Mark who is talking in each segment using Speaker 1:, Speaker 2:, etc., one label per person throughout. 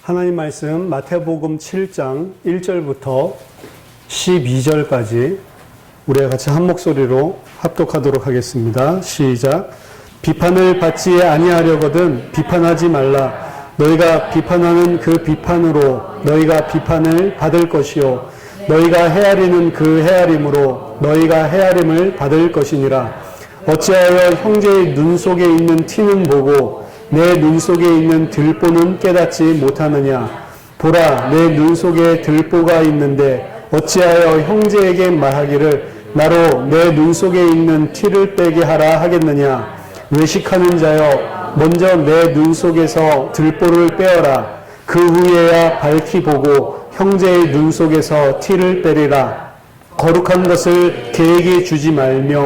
Speaker 1: 하나님 말씀 마태복음 7장 1절부터 12절까지 우리가 같이 한 목소리로 합독하도록 하겠습니다. 시작. 비판을 받지 아니하려거든 비판하지 말라. 너희가 비판하는 그 비판으로 너희가 비판을 받을 것이요 너희가 헤아리는 그 헤아림으로 너희가 헤아림을 받을 것이니라. 어찌하여 형제의 눈 속에 있는 티는 보고 내 눈 속에 있는 들보는 깨닫지 못하느냐. 보라, 내 눈 속에 들보가 있는데 어찌하여 형제에게 말하기를 나로 내 눈 속에 있는 티를 빼게 하라 하겠느냐. 외식하는 자여, 먼저 내 눈 속에서 들보를 빼어라. 그 후에야 밝히 보고 형제의 눈 속에서 티를 빼리라. 거룩한 것을 개에게 주지 말며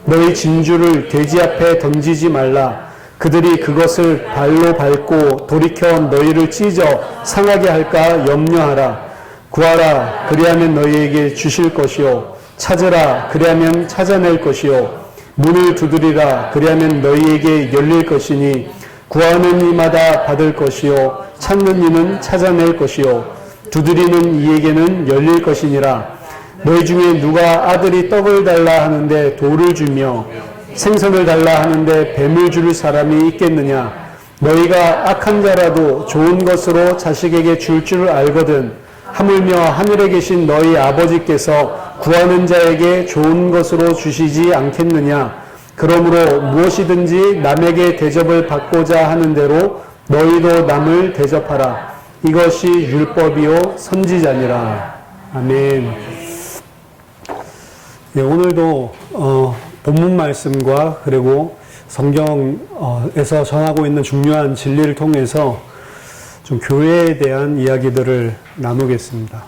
Speaker 1: 너희 진주를 돼지 앞에 던지지 말라. 그들이 그것을 발로 밟고 돌이켜 너희를 찢어 상하게 할까 염려하라. 구하라, 그리하면 너희에게 주실 것이요 찾으라, 그리하면 찾아낼 것이요 문을 두드리라, 그리하면 너희에게 열릴 것이니 구하는 이마다 받을 것이요 찾는 이는 찾아낼 것이요 두드리는 이에게는 열릴 것이니라. 너희 중에 누가 아들이 떡을 달라 하는데 돌을 주며 생선을 달라 하는데 뱀을 줄 사람이 있겠느냐. 너희가 악한 자라도 좋은 것으로 자식에게 줄 줄 알거든 하물며 하늘에 계신 너희 아버지께서 구하는 자에게 좋은 것으로 주시지 않겠느냐. 그러므로 무엇이든지 남에게 대접을 받고자 하는 대로 너희도 남을 대접하라. 이것이 율법이요 선지자니라. 아멘. 예, 오늘도 본문 말씀과 그리고 성경에서 전하고 있는 중요한 진리를 통해서 좀 교회에 대한 이야기들을 나누겠습니다.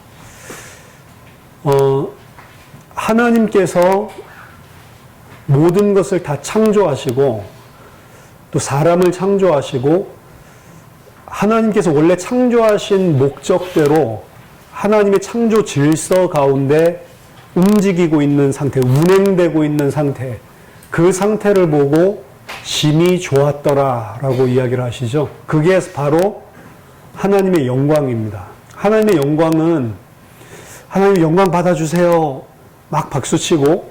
Speaker 1: 하나님께서 모든 것을 다 창조하시고 또 사람을 창조하시고 하나님께서 원래 창조하신 목적대로 하나님의 창조 질서 가운데 움직이고 있는 상태, 운행되고 있는 상태, 그 상태를 보고 심히 좋았더라 라고 이야기를 하시죠. 그게 바로 하나님의 영광입니다. 하나님의 영광은 하나님 영광 받아주세요 막 박수치고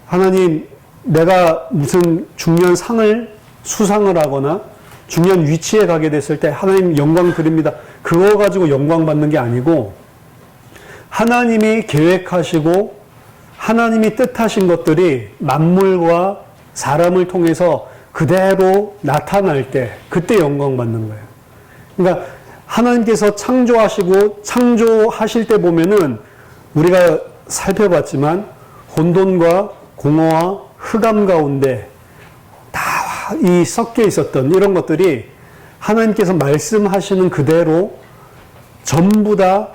Speaker 1: 하나님 내가 무슨 중요한 상을 수상을 하거나 중요한 위치에 가게 됐을 때 하나님 영광 드립니다. 그거 가지고 영광 받는 게 아니고 하나님이 계획하시고 하나님이 뜻하신 것들이 만물과 사람을 통해서 그대로 나타날 때 그때 영광 받는 거예요. 그러니까 하나님께서 창조하시고 창조하실 때 보면은 우리가 살펴봤지만 혼돈과 공허와 흑암 가운데 다 이 섞여 있었던 이런 것들이 하나님께서 말씀하시는 그대로 전부 다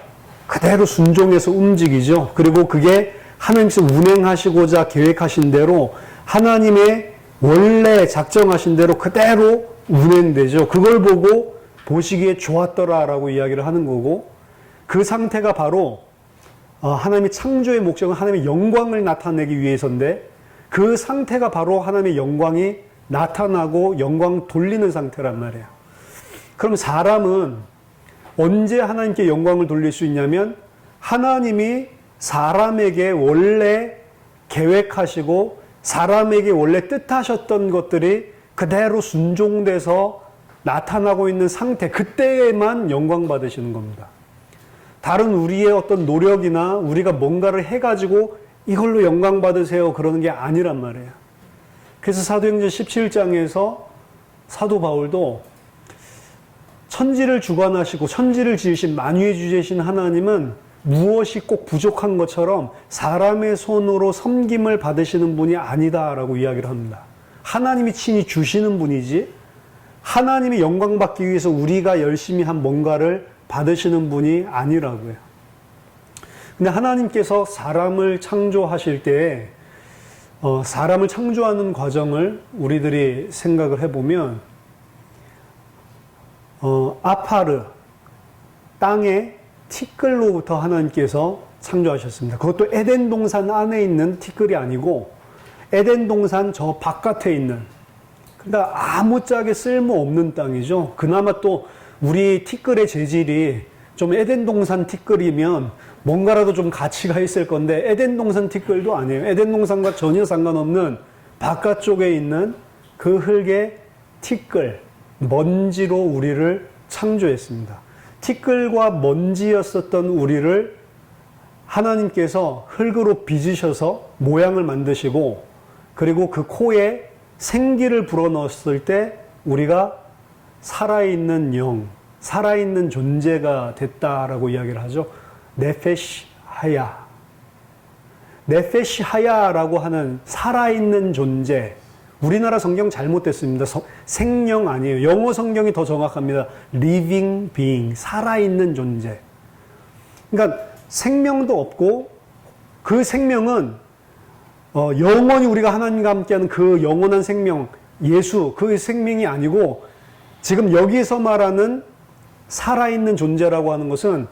Speaker 1: 그대로 순종해서 움직이죠. 그리고 그게 하나님께서 운행하시고자 계획하신 대로 하나님의 원래 작정하신 대로 그대로 운행되죠. 그걸 보고 보시기에 좋았더라라고 이야기를 하는 거고 그 상태가 바로 하나님의 창조의 목적은 하나님의 영광을 나타내기 위해서인데 그 상태가 바로 하나님의 영광이 나타나고 영광 돌리는 상태란 말이에요. 그럼 사람은 언제 하나님께 영광을 돌릴 수 있냐면 하나님이 사람에게 원래 계획하시고 사람에게 원래 뜻하셨던 것들이 그대로 순종돼서 나타나고 있는 상태, 그때에만 영광 받으시는 겁니다. 다른 우리의 어떤 노력이나 우리가 뭔가를 해가지고 이걸로 영광 받으세요 그러는 게 아니란 말이에요. 그래서 사도행전 17장에서 사도 바울도 천지를 주관하시고 천지를 지으신 만유의 주제신 하나님은 무엇이 꼭 부족한 것처럼 사람의 손으로 섬김을 받으시는 분이 아니다라고 이야기를 합니다. 하나님이 친히 주시는 분이지 하나님이 영광 받기 위해서 우리가 열심히 한 뭔가를 받으시는 분이 아니라고요. 근데 하나님께서 사람을 창조하실 때 사람을 창조하는 과정을 우리들이 생각을 해보면 아파르, 땅의 티끌로부터 하나님께서 창조하셨습니다. 그것도 에덴 동산 안에 있는 티끌이 아니고 에덴 동산 저 바깥에 있는, 그러니까 아무짝에 쓸모없는 땅이죠. 그나마 또 우리 티끌의 재질이 좀 에덴 동산 티끌이면 뭔가라도 좀 가치가 있을 건데 에덴 동산 티끌도 아니에요. 에덴 동산과 전혀 상관없는 바깥쪽에 있는 그 흙의 티끌, 먼지로 우리를 창조했습니다. 티끌과 먼지였었던 우리를 하나님께서 흙으로 빚으셔서 모양을 만드시고 그리고 그 코에 생기를 불어넣었을 때 우리가 살아있는 영, 살아있는 존재가 됐다라고 이야기를 하죠. 네페시 하야. 네페시 하야라고 하는 살아있는 존재. 우리나라 성경 잘못됐습니다. 생명 아니에요. 영어 성경이 더 정확합니다. living being, 살아있는 존재. 그러니까 생명도 없고 그 생명은 영원히 우리가 하나님과 함께하는 그 영원한 생명, 예수, 그 생명이 아니고 지금 여기서 말하는 살아있는 존재라고 하는 것은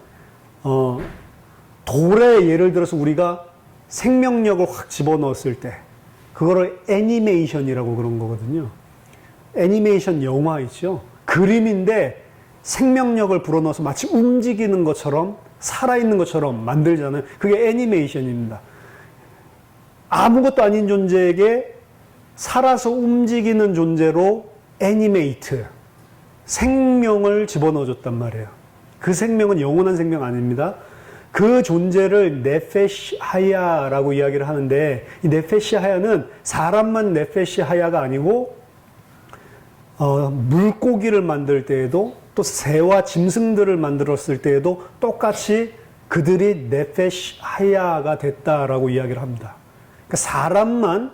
Speaker 1: 돌에 예를 들어서 우리가 생명력을 확 집어넣었을 때 그거를 애니메이션이라고 그런 거거든요. 애니메이션 영화 있죠. 그림인데 생명력을 불어넣어서 마치 움직이는 것처럼 살아있는 것처럼 만들잖아요. 그게 애니메이션입니다. 아무것도 아닌 존재에게 살아서 움직이는 존재로 애니메이트, 생명을 집어넣어줬단 말이에요. 그 생명은 영원한 생명 아닙니다. 그 존재를 네페시 하야라고 이야기를 하는데 이 네페시 하야는 사람만 네페시 하야가 아니고 물고기를 만들 때에도 또 새와 짐승들을 만들었을 때에도 똑같이 그들이 네페시 하야가 됐다라고 이야기를 합니다. 그러니까 사람만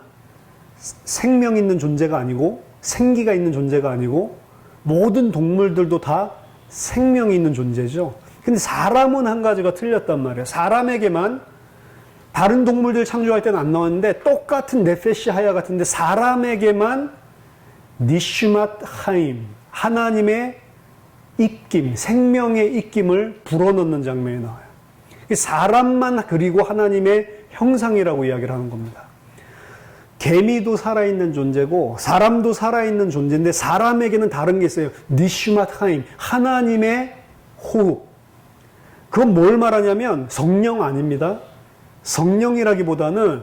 Speaker 1: 생명 있는 존재가 아니고 생기가 있는 존재가 아니고 모든 동물들도 다 생명이 있는 존재죠. 근데 사람은 한 가지가 틀렸단 말이에요. 사람에게만 다른 동물들 창조할 때는 안 나왔는데 똑같은 네페시 하야 같은데 사람에게만 니슈맛 하임, 하나님의 입김, 생명의 입김을 불어넣는 장면이 나와요. 사람만 그리고 하나님의 형상이라고 이야기를 하는 겁니다. 개미도 살아있는 존재고 사람도 살아있는 존재인데 사람에게는 다른 게 있어요. 니슈맛 하임, 하나님의 호흡. 그건 뭘 말하냐면 성령 아닙니다. 성령이라기보다는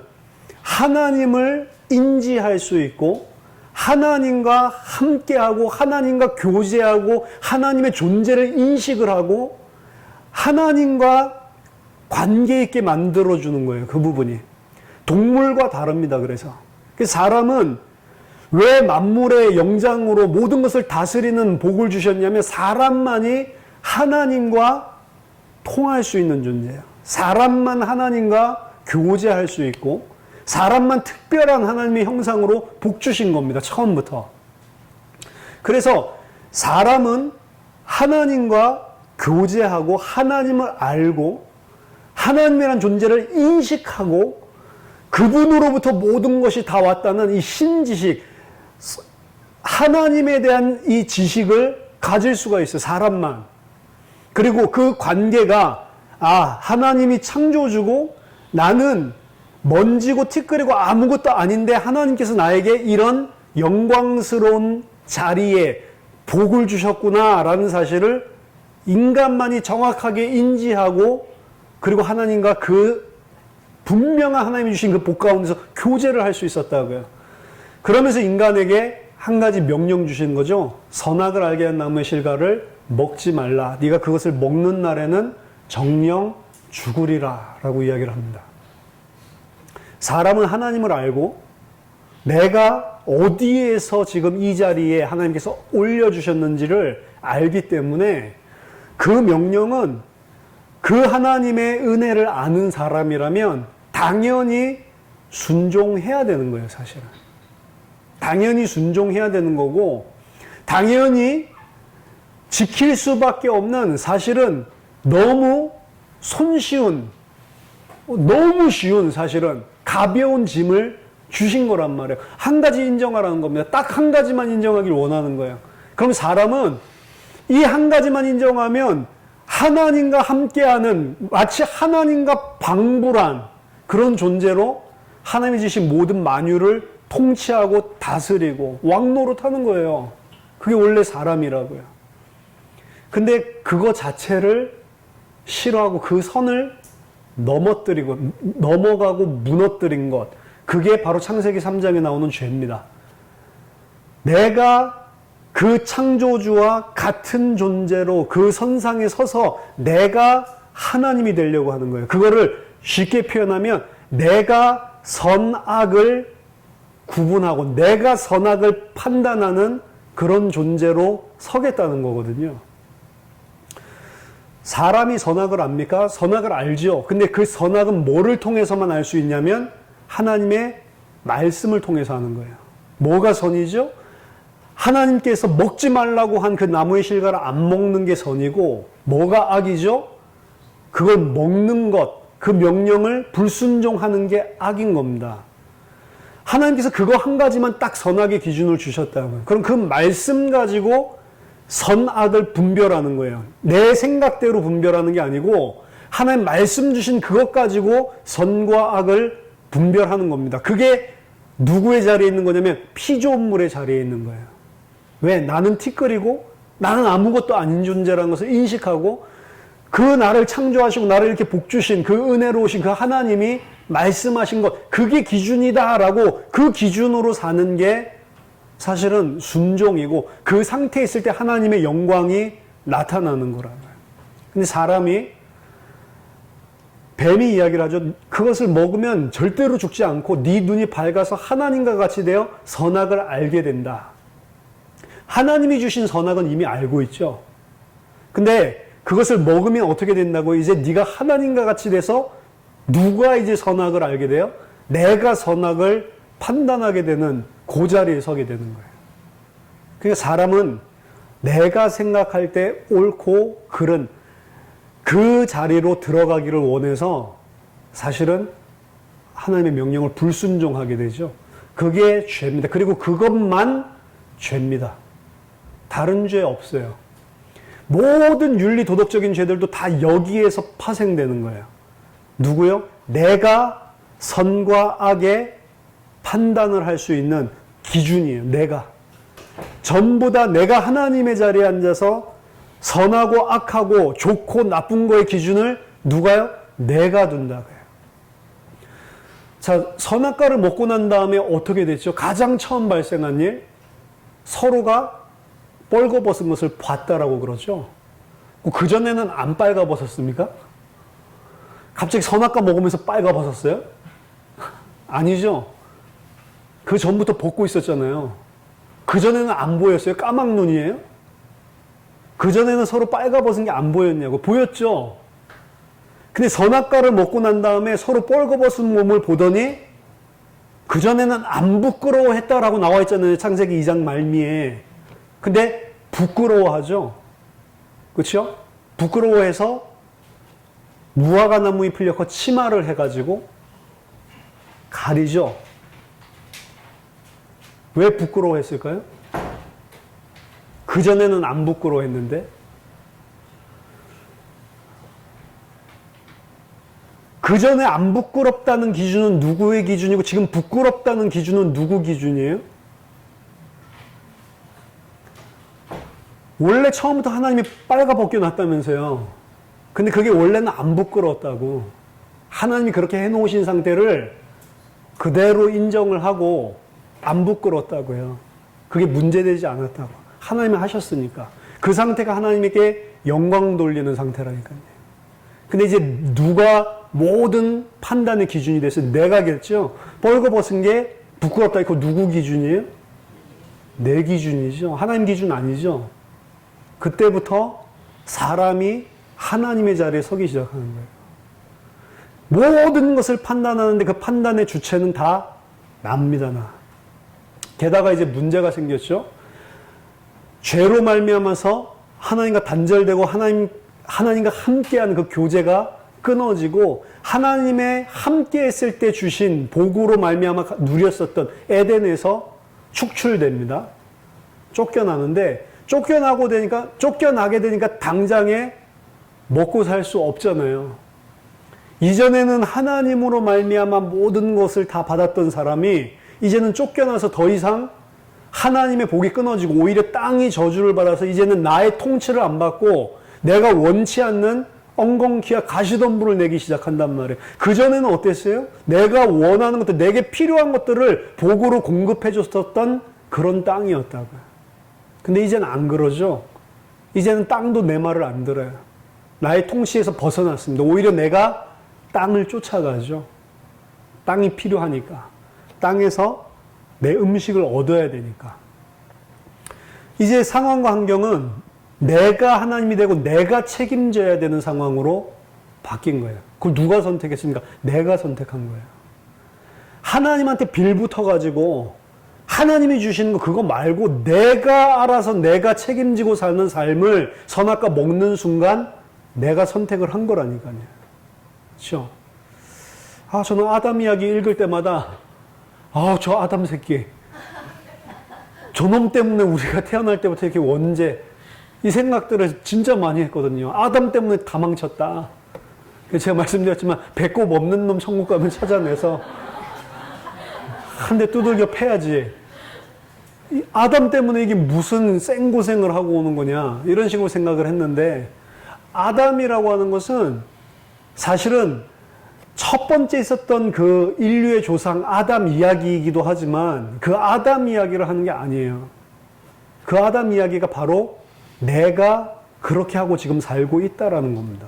Speaker 1: 하나님을 인지할 수 있고 하나님과 함께하고 하나님과 교제하고 하나님의 존재를 인식을 하고 하나님과 관계 있게 만들어주는 거예요. 그 부분이. 동물과 다릅니다. 그래서 사람은 왜 만물의 영장으로 모든 것을 다스리는 복을 주셨냐면 사람만이 하나님과 통할 수 있는 존재예요. 사람만 하나님과 교제할 수 있고 사람만 특별한 하나님의 형상으로 복 주신 겁니다. 처음부터. 그래서 사람은 하나님과 교제하고 하나님을 알고 하나님이라는 존재를 인식하고 그분으로부터 모든 것이 다 왔다는 이 신지식, 하나님에 대한 이 지식을 가질 수가 있어요. 사람만. 그리고 그 관계가 하나님이 창조주고 나는 먼지고 티끌이고 아무것도 아닌데 하나님께서 나에게 이런 영광스러운 자리에 복을 주셨구나라는 사실을 인간만이 정확하게 인지하고 그리고 하나님과 그 분명한 하나님이 주신 그 복 가운데서 교제를 할 수 있었다고요. 그러면서 인간에게 한 가지 명령 주시는 거죠. 선악을 알게 한 나무의 실과를 먹지 말라. 네가 그것을 먹는 날에는 정령 죽으리라 라고 이야기를 합니다. 사람은 하나님을 알고 내가 어디에서 지금 이 자리에 하나님께서 올려주셨는지를 알기 때문에 그 명령은 그 하나님의 은혜를 아는 사람이라면 당연히 순종해야 되는 거예요, 사실은. 당연히 순종해야 되는 거고, 당연히 지킬 수밖에 없는 사실은 너무 손쉬운, 너무 쉬운 사실은 가벼운 짐을 주신 거란 말이에요. 한 가지 인정하라는 겁니다. 딱 한 가지만 인정하길 원하는 거예요. 그럼 사람은 이 한 가지만 인정하면 하나님과 함께하는 마치 하나님과 방불한 그런 존재로 하나님이 주신 모든 만유를 통치하고 다스리고 왕노릇하는 거예요. 그게 원래 사람이라고요. 근데 그거 자체를 싫어하고 그 선을 넘어가고 무너뜨린 것. 그게 바로 창세기 3장에 나오는 죄입니다. 내가 그 창조주와 같은 존재로 그 선상에 서서 내가 하나님이 되려고 하는 거예요. 그거를 쉽게 표현하면 내가 선악을 구분하고 내가 선악을 판단하는 그런 존재로 서겠다는 거거든요. 사람이 선악을 압니까? 선악을 알죠. 근데 그 선악은 뭐를 통해서만 알 수 있냐면 하나님의 말씀을 통해서 하는 거예요. 뭐가 선이죠? 하나님께서 먹지 말라고 한 그 나무의 실과를 안 먹는 게 선이고, 뭐가 악이죠? 그걸 먹는 것, 그 명령을 불순종하는 게 악인 겁니다. 하나님께서 그거 한 가지만 딱 선악의 기준을 주셨다면, 그럼 그 말씀 가지고 선악을 분별하는 거예요. 내 생각대로 분별하는 게 아니고 하나님 말씀 주신 그것 가지고 선과 악을 분별하는 겁니다. 그게 누구의 자리에 있는 거냐면 피조물의 자리에 있는 거예요. 왜? 나는 티끌이고 나는 아무것도 아닌 존재라는 것을 인식하고 그 나를 창조하시고 나를 이렇게 복주신 그 은혜로우신 그 하나님이 말씀하신 것, 그게 기준이다라고 그 기준으로 사는 게 사실은 순종이고 그 상태에 있을 때 하나님의 영광이 나타나는 거라고요. 근데 사람이 뱀이 이야기를 하죠. 그것을 먹으면 절대로 죽지 않고 네 눈이 밝아서 하나님과 같이 되어 선악을 알게 된다. 하나님이 주신 선악은 이미 알고 있죠. 근데 그것을 먹으면 어떻게 된다고? 이제 네가 하나님과 같이 돼서 누가 이제 선악을 알게 돼요? 내가 선악을 판단하게 되는 그 자리에 서게 되는 거예요. 그러니까 사람은 내가 생각할 때 옳고 그른 그 자리로 들어가기를 원해서 사실은 하나님의 명령을 불순종하게 되죠. 그게 죄입니다. 그리고 그것만 죄입니다. 다른 죄 없어요. 모든 윤리 도덕적인 죄들도 다 여기에서 파생되는 거예요. 누구요? 내가 선과 악의 판단을 할 수 있는 기준이에요. 내가. 전부 다 내가 하나님의 자리에 앉아서 선하고 악하고 좋고 나쁜 거의 기준을 누가요? 내가 둔다고요. 자, 선악과를 먹고 난 다음에 어떻게 됐죠? 가장 처음 발생한 일, 서로가 뻘거벗은 것을 봤다라고 그러죠. 그전에는 안 빨가벗었습니까? 갑자기 선악과 먹으면서 빨가벗었어요? 아니죠. 그 전부터 벗고 있었잖아요. 그전에는 안 보였어요? 까막눈이에요? 그전에는 서로 빨가벗은 게 안 보였냐고. 보였죠? 근데 선악과를 먹고 난 다음에 서로 뻘거벗은 몸을 보더니 그전에는 안 부끄러워했다라고 나와 있잖아요. 창세기 2장 말미에. 근데 부끄러워하죠. 그렇죠? 부끄러워해서 무화과 나무 잎을 엮어 치마를 해가지고 가리죠. 왜 부끄러워했을까요? 그전에는 안 부끄러워했는데. 그전에 안 부끄럽다는 기준은 누구의 기준이고 지금 부끄럽다는 기준은 누구 기준이에요? 원래 처음부터 하나님이 빨가벗겨 놨다면서요. 근데 그게 원래는 안 부끄러웠다고. 하나님이 그렇게 해놓으신 상태를 그대로 인정을 하고 안 부끄러웠다고요. 그게 문제되지 않았다고. 하나님이 하셨으니까. 그 상태가 하나님에게 영광 돌리는 상태라니까요. 근데 이제 누가 모든 판단의 기준이 됐어요? 내가겠죠? 뻘거벗은 게 부끄럽다. 이거 누구 기준이에요? 내 기준이죠. 하나님 기준 아니죠. 그때부터 사람이 하나님의 자리에 서기 시작하는 거예요. 모든 것을 판단하는데 그 판단의 주체는 다 납니다, 나. 게다가 이제 문제가 생겼죠. 죄로 말미암아서 하나님과 단절되고 하나님과 함께하는 그 교제가 끊어지고 하나님의 함께했을 때 주신 복으로 말미암아 누렸었던 에덴에서 축출됩니다. 쫓겨나는데 쫓겨나게 되니까 당장에 먹고 살 수 없잖아요. 이전에는 하나님으로 말미암아 모든 것을 다 받았던 사람이 이제는 쫓겨나서 더 이상 하나님의 복이 끊어지고 오히려 땅이 저주를 받아서 이제는 나의 통치를 안 받고 내가 원치 않는 엉겅퀴와 가시덤불을 내기 시작한단 말이에요. 그전에는 어땠어요? 내가 원하는 것들, 내게 필요한 것들을 복으로 공급해 줬었던 그런 땅이었다고요. 근데 이제는 안 그러죠. 이제는 땅도 내 말을 안 들어요. 나의 통치에서 벗어났습니다. 오히려 내가 땅을 쫓아가죠. 땅이 필요하니까. 땅에서 내 음식을 얻어야 되니까. 이제 상황과 환경은 내가 하나님이 되고 내가 책임져야 되는 상황으로 바뀐 거예요. 그걸 누가 선택했습니까? 내가 선택한 거예요. 하나님한테 빌붙어가지고 하나님이 주시는 거 그거 말고 내가 알아서 내가 책임지고 사는 삶을 선악과 먹는 순간 내가 선택을 한 거라니까요. 그렇죠? 저는 아담 이야기 읽을 때마다 저 아담 새끼 저놈 때문에 우리가 태어날 때부터 이렇게 원죄 이 생각들을 진짜 많이 했거든요. 아담 때문에 다 망쳤다. 제가 말씀드렸지만 배꼽 없는 놈 천국 가면 찾아내서 한 대 두들겨 패야지. 아담 때문에 이게 무슨 생고생을 하고 오는 거냐 이런 식으로 생각을 했는데 아담이라고 하는 것은 사실은 첫 번째 있었던 그 인류의 조상 아담 이야기이기도 하지만 그 아담 이야기를 하는 게 아니에요. 그 아담 이야기가 바로 내가 그렇게 하고 지금 살고 있다라는 겁니다.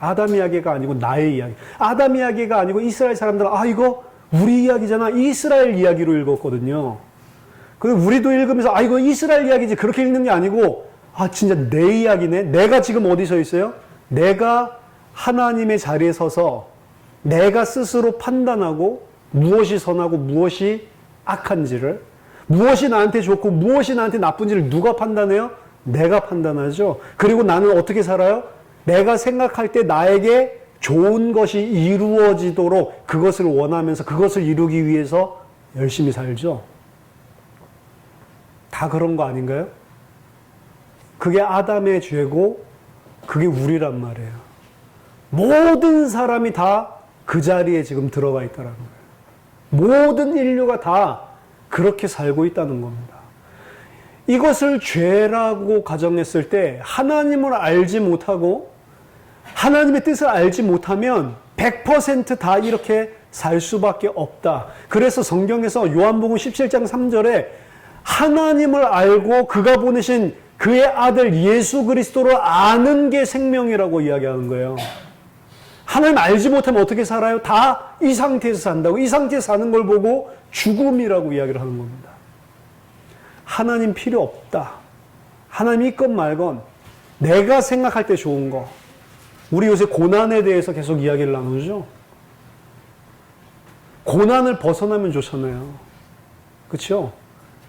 Speaker 1: 아담 이야기가 아니고 나의 이야기. 아담 이야기가 아니고 이스라엘 사람들은 이거 우리 이야기잖아. 이스라엘 이야기로 읽었거든요. 근데 우리도 읽으면서 이거 이스라엘 이야기지 그렇게 읽는 게 아니고 진짜 내 이야기네. 내가 지금 어디 서 있어요? 내가 하나님의 자리에 서서 내가 스스로 판단하고 무엇이 선하고 무엇이 악한지를 무엇이 나한테 좋고 무엇이 나한테 나쁜지를 누가 판단해요? 내가 판단하죠. 그리고 나는 어떻게 살아요? 내가 생각할 때 나에게 좋은 것이 이루어지도록 그것을 원하면서 그것을 이루기 위해서 열심히 살죠. 다 그런 거 아닌가요? 그게 아담의 죄고 그게 우리란 말이에요. 모든 사람이 다 그 자리에 지금 들어가 있다는 거예요. 모든 인류가 다 그렇게 살고 있다는 겁니다. 이것을 죄라고 가정했을 때 하나님을 알지 못하고 하나님의 뜻을 알지 못하면 100% 다 이렇게 살 수밖에 없다. 그래서 성경에서 요한복음 17장 3절에 하나님을 알고 그가 보내신 그의 아들 예수 그리스도를 아는 게 생명이라고 이야기하는 거예요. 하나님 알지 못하면 어떻게 살아요? 다 이 상태에서 산다고. 이 상태에서 사는 걸 보고 죽음이라고 이야기를 하는 겁니다. 하나님 필요 없다. 하나님 있건 말건 내가 생각할 때 좋은 거. 우리 요새 고난에 대해서 계속 이야기를 나누죠. 고난을 벗어나면 좋잖아요. 그렇죠?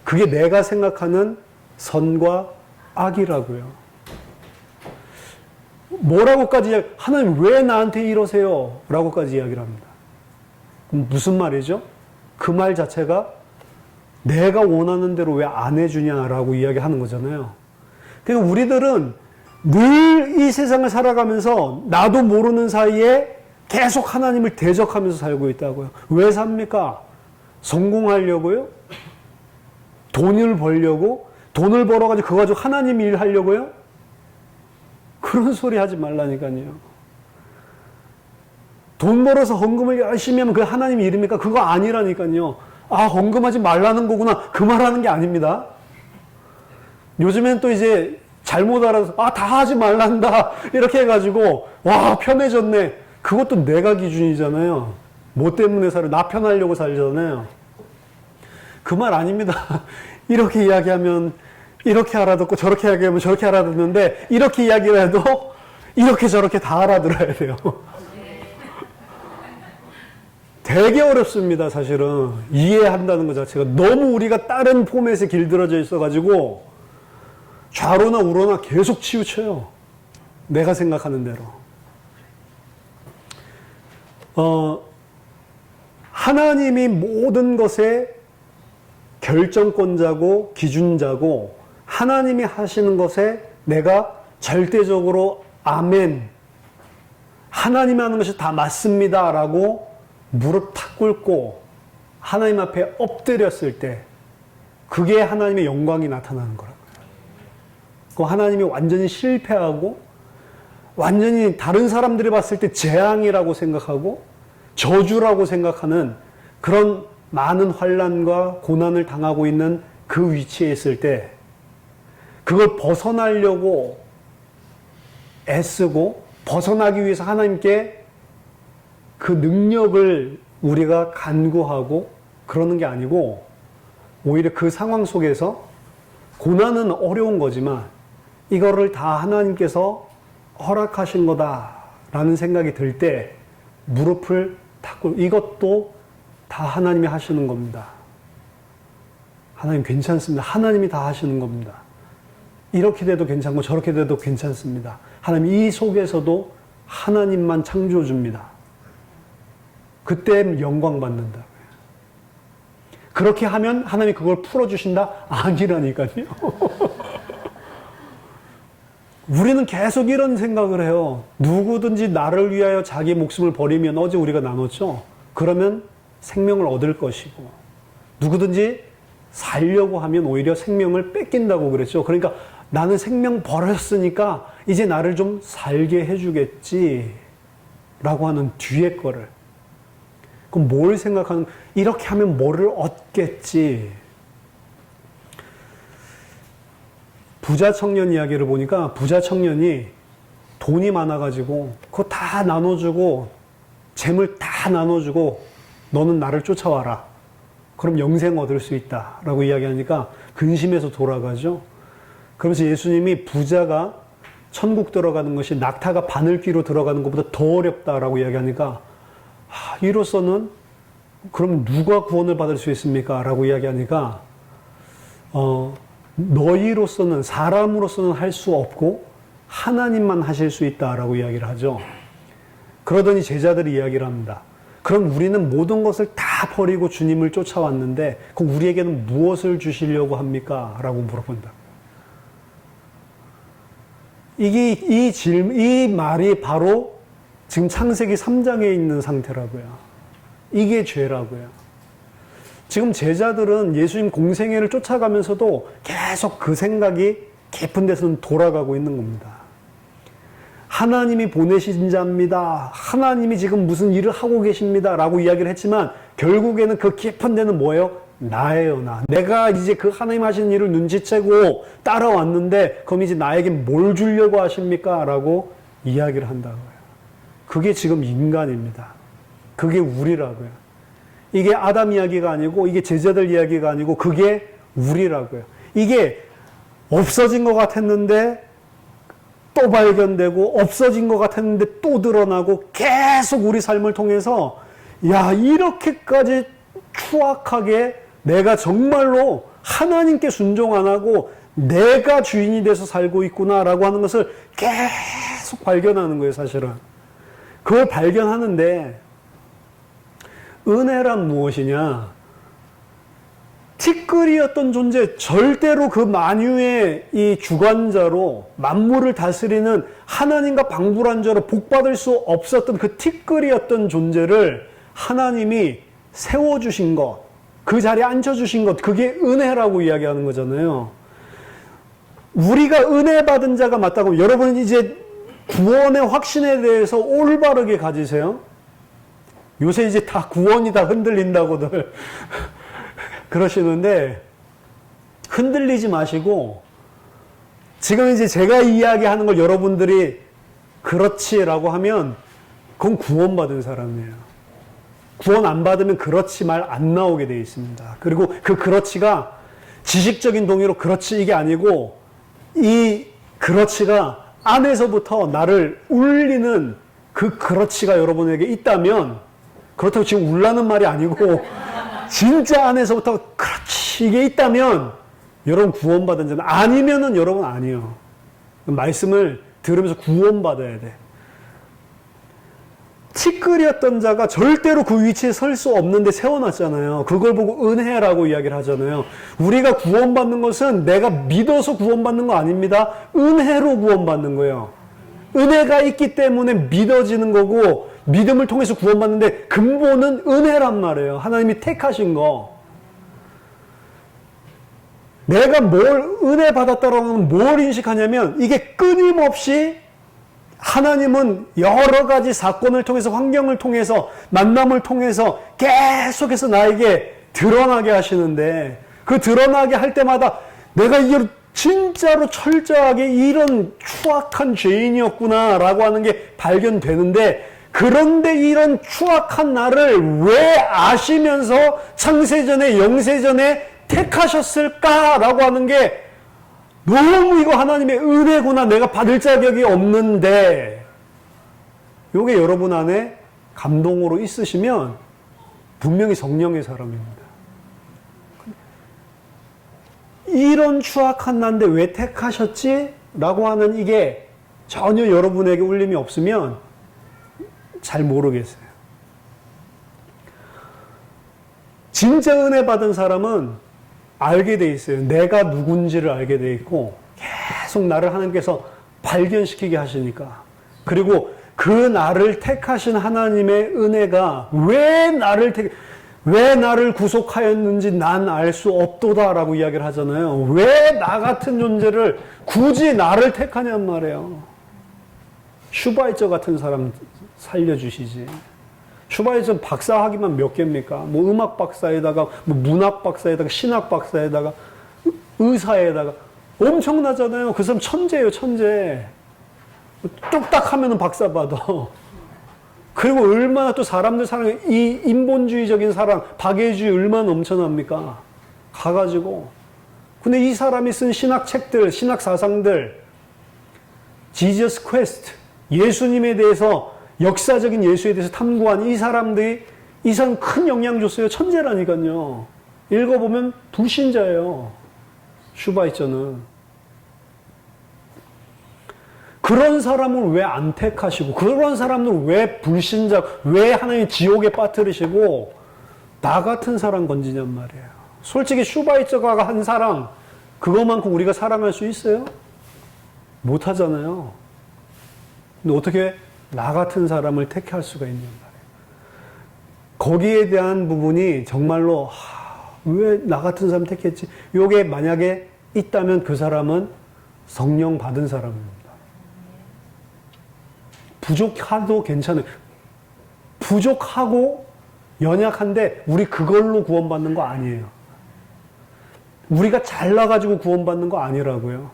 Speaker 1: 그게 내가 생각하는 선과 악이라고요. 뭐라고까지 하나님 왜 나한테 이러세요? 라고까지 이야기를 합니다. 무슨 말이죠? 그 말 자체가 내가 원하는 대로 왜 안 해주냐라고 이야기하는 거잖아요. 그러니까 우리들은 늘 이 세상을 살아가면서 나도 모르는 사이에 계속 하나님을 대적하면서 살고 있다고요. 왜 삽니까? 성공하려고요? 돈을 벌려고? 돈을 벌어가지고 그거 가지고 하나님 일 하려고요? 그런 소리 하지 말라니까요. 돈 벌어서 헌금을 열심히 하면 그게 하나님 일입니까? 그거 아니라니까요. 헌금하지 말라는 거구나. 그 말하는 게 아닙니다. 요즘엔 또 이제 잘못 알아서 다 하지 말란다. 이렇게 해가지고 와 편해졌네. 그것도 내가 기준이잖아요. 뭐 때문에 살아요? 나 편하려고 살잖아요. 그 말 아닙니다. 이렇게 이야기하면 이렇게 알아듣고 저렇게 이야기하면 저렇게 알아듣는데 이렇게 이야기를 해도 이렇게 저렇게 다 알아들어야 돼요. 되게 어렵습니다. 사실은 이해한다는 것 자체가 너무 우리가 다른 포맷에 길들어져 있어가지고 좌로나 우로나 계속 치우쳐요. 내가 생각하는 대로. 하나님이 모든 것의 결정권자고 기준자고 하나님이 하시는 것에 내가 절대적으로 아멘, 하나님이 하는 것이 다 맞습니다 라고 무릎 탁 꿇고 하나님 앞에 엎드렸을 때 그게 하나님의 영광이 나타나는 거라고요. 그 하나님이 완전히 실패하고 완전히 다른 사람들이 봤을 때 재앙이라고 생각하고 저주라고 생각하는 그런 많은 환난과 고난을 당하고 있는 그 위치에 있을 때 그걸 벗어나려고 애쓰고 벗어나기 위해서 하나님께 그 능력을 우리가 간구하고 그러는 게 아니고 오히려 그 상황 속에서 고난은 어려운 거지만 이거를 다 하나님께서 허락하신 거다라는 생각이 들 때 무릎을 탁 이것도 다 하나님이 하시는 겁니다. 하나님 괜찮습니다. 하나님이 다 하시는 겁니다. 이렇게 돼도 괜찮고 저렇게 돼도 괜찮습니다. 하나님 이 속에서도 하나님만 창조주입니다. 그때 영광 받는다고요. 그렇게 하면 하나님이 그걸 풀어주신다? 아니라니까요. 우리는 계속 이런 생각을 해요. 누구든지 나를 위하여 자기 목숨을 버리면 어제 우리가 나눴죠. 그러면 생명을 얻을 것이고 누구든지 살려고 하면 오히려 생명을 뺏긴다고 그랬죠. 그러니까 나는 생명 버렸으니까 이제 나를 좀 살게 해주겠지 라고 하는 뒤에 거를 그럼 뭘 생각하는 이렇게 하면 뭐를 얻겠지. 부자 청년 이야기를 보니까 부자 청년이 돈이 많아가지고 그거 다 나눠주고 재물 다 나눠주고 너는 나를 쫓아와라. 그럼 영생 얻을 수 있다 라고 이야기하니까 근심해서 돌아가죠. 그러면서 예수님이 부자가 천국 들어가는 것이 낙타가 바늘귀로 들어가는 것보다 더 어렵다라고 이야기하니까 이로서는 그럼 누가 구원을 받을 수 있습니까? 라고 이야기하니까 너희로서는 사람으로서는 할 수 없고 하나님만 하실 수 있다라고 이야기를 하죠. 그러더니 제자들이 이야기를 합니다. 그럼 우리는 모든 것을 다 버리고 주님을 쫓아왔는데 그럼 우리에게는 무엇을 주시려고 합니까? 라고 물어본다. 이 말이 바로 지금 창세기 3장에 있는 상태라고요. 이게 죄라고요. 지금 제자들은 예수님 공생애를 쫓아가면서도 계속 그 생각이 깊은 데서는 돌아가고 있는 겁니다. 하나님이 보내신 자입니다. 하나님이 지금 무슨 일을 하고 계십니다. 라고 이야기를 했지만 결국에는 그 깊은 데는 뭐예요? 나예요, 나. 내가 이제 그 하나님 하시는 일을 눈치채고 따라왔는데 그럼 이제 나에게 뭘 주려고 하십니까? 라고 이야기를 한다고요. 그게 지금 인간입니다. 그게 우리라고요. 이게 아담 이야기가 아니고 이게 제자들 이야기가 아니고 그게 우리라고요. 이게 없어진 것 같았는데 또 발견되고 없어진 것 같았는데 또 드러나고 계속 우리 삶을 통해서 야 이렇게까지 추악하게 내가 정말로 하나님께 순종 안 하고 내가 주인이 돼서 살고 있구나라고 하는 것을 계속 발견하는 거예요, 사실은. 그걸 발견하는데 은혜란 무엇이냐? 티끌이었던 존재, 절대로 그 만유의 이 주관자로 만물을 다스리는 하나님과 방불한 자로 복받을 수 없었던 그 티끌이었던 존재를 하나님이 세워주신 것, 그 자리에 앉혀주신 것, 그게 은혜라고 이야기하는 거잖아요. 우리가 은혜 받은 자가 맞다고, 여러분 이제 구원의 확신에 대해서 올바르게 가지세요. 요새 이제 다 구원이 다 흔들린다고들 그러시는데 흔들리지 마시고 지금 이제 제가 이야기하는 걸 여러분들이 그렇지라고 하면 그건 구원받은 사람이에요. 구원 안 받으면 그렇지 말 안 나오게 되어 있습니다. 그리고 그 그렇지가 지식적인 동의로 그렇지 이게 아니고 이 그렇지가 안에서부터 나를 울리는 그 그렇지가 여러분에게 있다면 그렇다고 지금 울라는 말이 아니고 진짜 안에서부터 그렇지 이게 있다면 여러분 구원받은 자는 아니면은 여러분 아니에요. 말씀을 들으면서 구원받아야 돼. 티끌이었던 자가 절대로 그 위치에 설 수 없는데 세워놨잖아요. 그걸 보고 은혜라고 이야기를 하잖아요. 우리가 구원받는 것은 내가 믿어서 구원받는 거 아닙니다. 은혜로 구원받는 거예요. 은혜가 있기 때문에 믿어지는 거고 믿음을 통해서 구원받는데 근본은 은혜란 말이에요. 하나님이 택하신 거. 내가 뭘 은혜 받았다라고 하면 뭘 인식하냐면 이게 끊임없이 하나님은 여러 가지 사건을 통해서 환경을 통해서 만남을 통해서 계속해서 나에게 드러나게 하시는데 그 드러나게 할 때마다 내가 이게 진짜로 철저하게 이런 추악한 죄인이었구나 라고 하는 게 발견되는데 그런데 이런 추악한 나를 왜 아시면서 창세전에 영세전에 택하셨을까라고 하는 게 너무 이거 하나님의 은혜구나. 내가 받을 자격이 없는데 이게 여러분 안에 감동으로 있으시면 분명히 성령의 사람입니다. 이런 추악한 나인데 왜 택하셨지? 라고 하는 이게 전혀 여러분에게 울림이 없으면 잘 모르겠어요. 진짜 은혜 받은 사람은 알게 돼 있어요. 내가 누군지를 알게 돼 있고 계속 나를 하나님께서 발견시키게 하시니까. 그리고 그 나를 택하신 하나님의 은혜가 왜 나를 구속하였는지 난 알 수 없도다라고 이야기를 하잖아요. 왜 나 같은 존재를 굳이 나를 택하냔 말이에요. 슈바이처 같은 사람 살려주시지. 슈바이처 박사학위만 몇 개입니까? 뭐 음악 박사에다가 뭐 문학 박사에다가 신학 박사에다가 의사에다가 엄청나잖아요. 그 사람 천재예요, 천재. 뚝딱 하면은 박사 받아. 그리고 얼마나 또 사람들 사랑해. 이 인본주의적인 사랑, 박애주의 얼마나 넘쳐납니까? 가가지고. 근데 이 사람이 쓴 신학 책들, 신학 사상들, 지저스 퀘스트, 예수님에 대해서, 역사적인 예수에 대해서 탐구한 이 사람들이, 이 사람 큰 영향 줬어요. 천재라니까요. 읽어보면 불신자예요. 슈바이처는. 그런 사람을 왜 안 택하시고, 그런 사람을 왜 불신자, 왜 하나님 지옥에 빠뜨리시고, 나 같은 사람 건지냔 말이에요. 솔직히 슈바이처가 한 사랑, 그것만큼 우리가 사랑할 수 있어요? 못 하잖아요. 근데 어떻게 나 같은 사람을 택할 수가 있냔 말이에요. 거기에 대한 부분이 정말로, 왜 나 같은 사람 택했지? 요게 만약에 있다면 그 사람은 성령 받은 사람입니다. 부족하도 괜찮아요. 부족하고 연약한데 우리 그걸로 구원받는 거 아니에요. 우리가 잘나가지고 구원받는 거 아니라고요.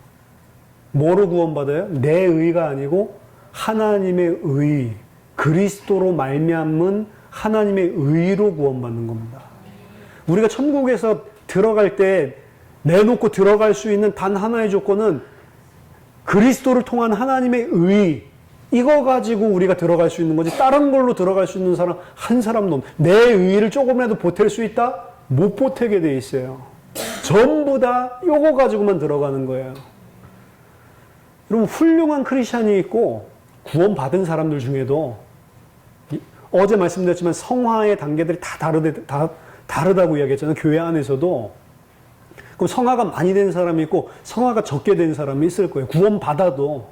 Speaker 1: 뭐로 구원받아요? 내 의가 아니고 하나님의 의, 그리스도로 말미암은 하나님의 의로 구원받는 겁니다. 우리가 천국에서 들어갈 때 내놓고 들어갈 수 있는 단 하나의 조건은 그리스도를 통한 하나님의 의, 이거 가지고 우리가 들어갈 수 있는 거지 다른 걸로 들어갈 수 있는 사람 한 사람도 없는. 내 의의를 조금이라도 보탤 수 있다? 못 보태게 돼 있어요. 전부 다 요거 가지고만 들어가는 거예요. 여러분 훌륭한 크리스찬이 있고 구원받은 사람들 중에도 어제 말씀드렸지만 성화의 단계들이 다 다르다고 이야기했잖아요. 교회 안에서도. 그럼 성화가 많이 된 사람이 있고 성화가 적게 된 사람이 있을 거예요. 구원받아도.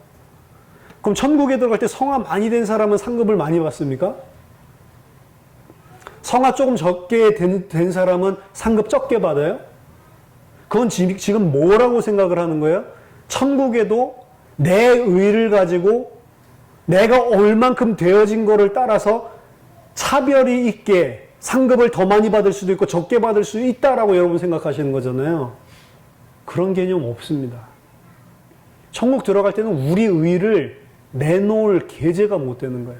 Speaker 1: 그럼 천국에 들어갈 때 성화 많이 된 사람은 상급을 많이 받습니까? 성화 조금 적게 된 사람은 상급 적게 받아요? 그건 지금 뭐라고 생각을 하는 거예요? 천국에도 내 의를 가지고 내가 얼만큼 되어진 거를 따라서 차별이 있게 상급을 더 많이 받을 수도 있고 적게 받을 수 있다라고 여러분 생각하시는 거잖아요. 그런 개념 없습니다. 천국 들어갈 때는 우리 의를 내놓을 계제가 못 되는 거예요.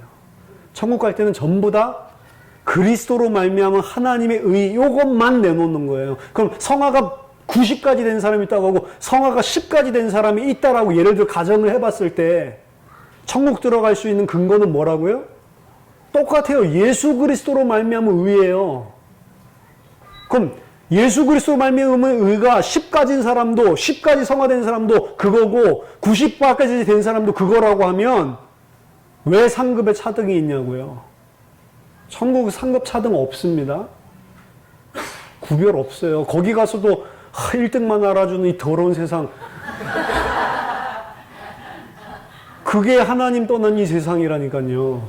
Speaker 1: 천국 갈 때는 전부 다 그리스도로 말미암은 하나님의 의, 요것만 내놓는 거예요. 그럼 성화가 90까지 된 사람이 있다고 하고 성화가 10까지 된 사람이 있다라고 예를 들어 가정을 해봤을 때 천국 들어갈 수 있는 근거는 뭐라고요? 똑같아요. 예수 그리스도로 말미암은 의예요. 그럼 예수 그리스도 말미암은 의가 10까지인 사람도 10까지 성화된 사람도 그거고 90까지 된 사람도 그거라고 하면 왜 상급에 차등이 있냐고요. 천국 상급 차등 없습니다. 구별 없어요. 거기 가서도 1등만 알아주는 이 더러운 세상. 그게 하나님 떠난 이 세상이라니까요.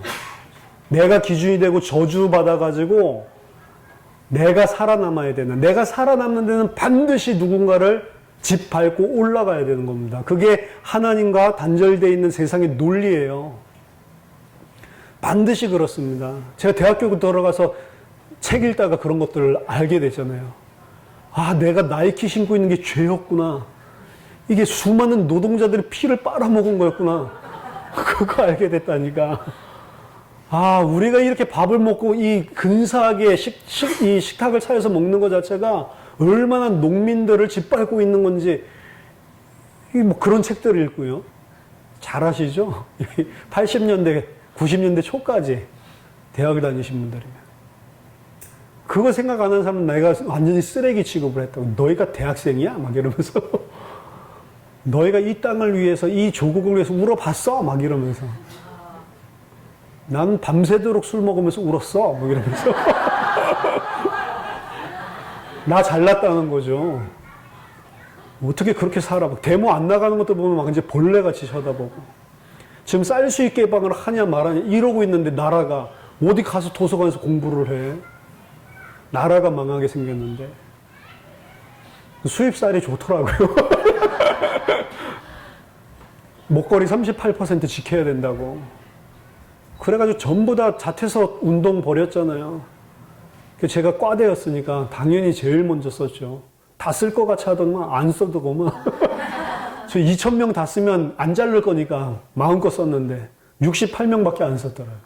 Speaker 1: 내가 기준이 되고 저주받아가지고 내가 살아남아야 되는, 내가 살아남는 데는 반드시 누군가를 집 밟고 올라가야 되는 겁니다. 그게 하나님과 단절되어 있는 세상의 논리예요. 반드시 그렇습니다. 제가 대학교 들어가서 책 읽다가 그런 것들을 알게 됐잖아요. 아, 내가 나이키 신고 있는 게 죄였구나. 이게 수많은 노동자들의 피를 빨아먹은 거였구나. 그거 알게 됐다니까. 아, 우리가 이렇게 밥을 먹고 이 근사하게 이 식탁을 차려서 먹는 것 자체가 얼마나 농민들을 짓밟고 있는 건지, 뭐 그런 책들을 읽고요. 잘 아시죠? 80년대, 90년대 초까지 대학을 다니신 분들이면. 그거 생각 안 하는 사람은 내가 완전히 쓰레기 취급을 했다고. 너희가 대학생이야? 막 이러면서. 너희가 이 땅을 위해서, 이 조국을 위해서 울어봤어? 막 이러면서. 난 밤새도록 술 먹으면서 울었어? 막 이러면서. 나 잘났다는 거죠. 어떻게 그렇게 살아? 데모 안 나가는 것도 보면 막 이제 벌레같이 쳐다보고. 지금 쌀 수입 개방을 하냐 말하냐 이러고 있는데 나라가 어디 가서 도서관에서 공부를 해. 나라가 망하게 생겼는데. 수입쌀이 좋더라고요. 먹거리 38% 지켜야 된다고. 그래가지고 전부 다 자퇴서 운동 벌였잖아요. 제가 과대였으니까 당연히 제일 먼저 썼죠. 다 쓸 것 같이 하더만 안 써도고만. 저 2,000명 다 쓰면 안 자를 거니까 마음껏 썼는데 68명밖에 안 썼더라고요.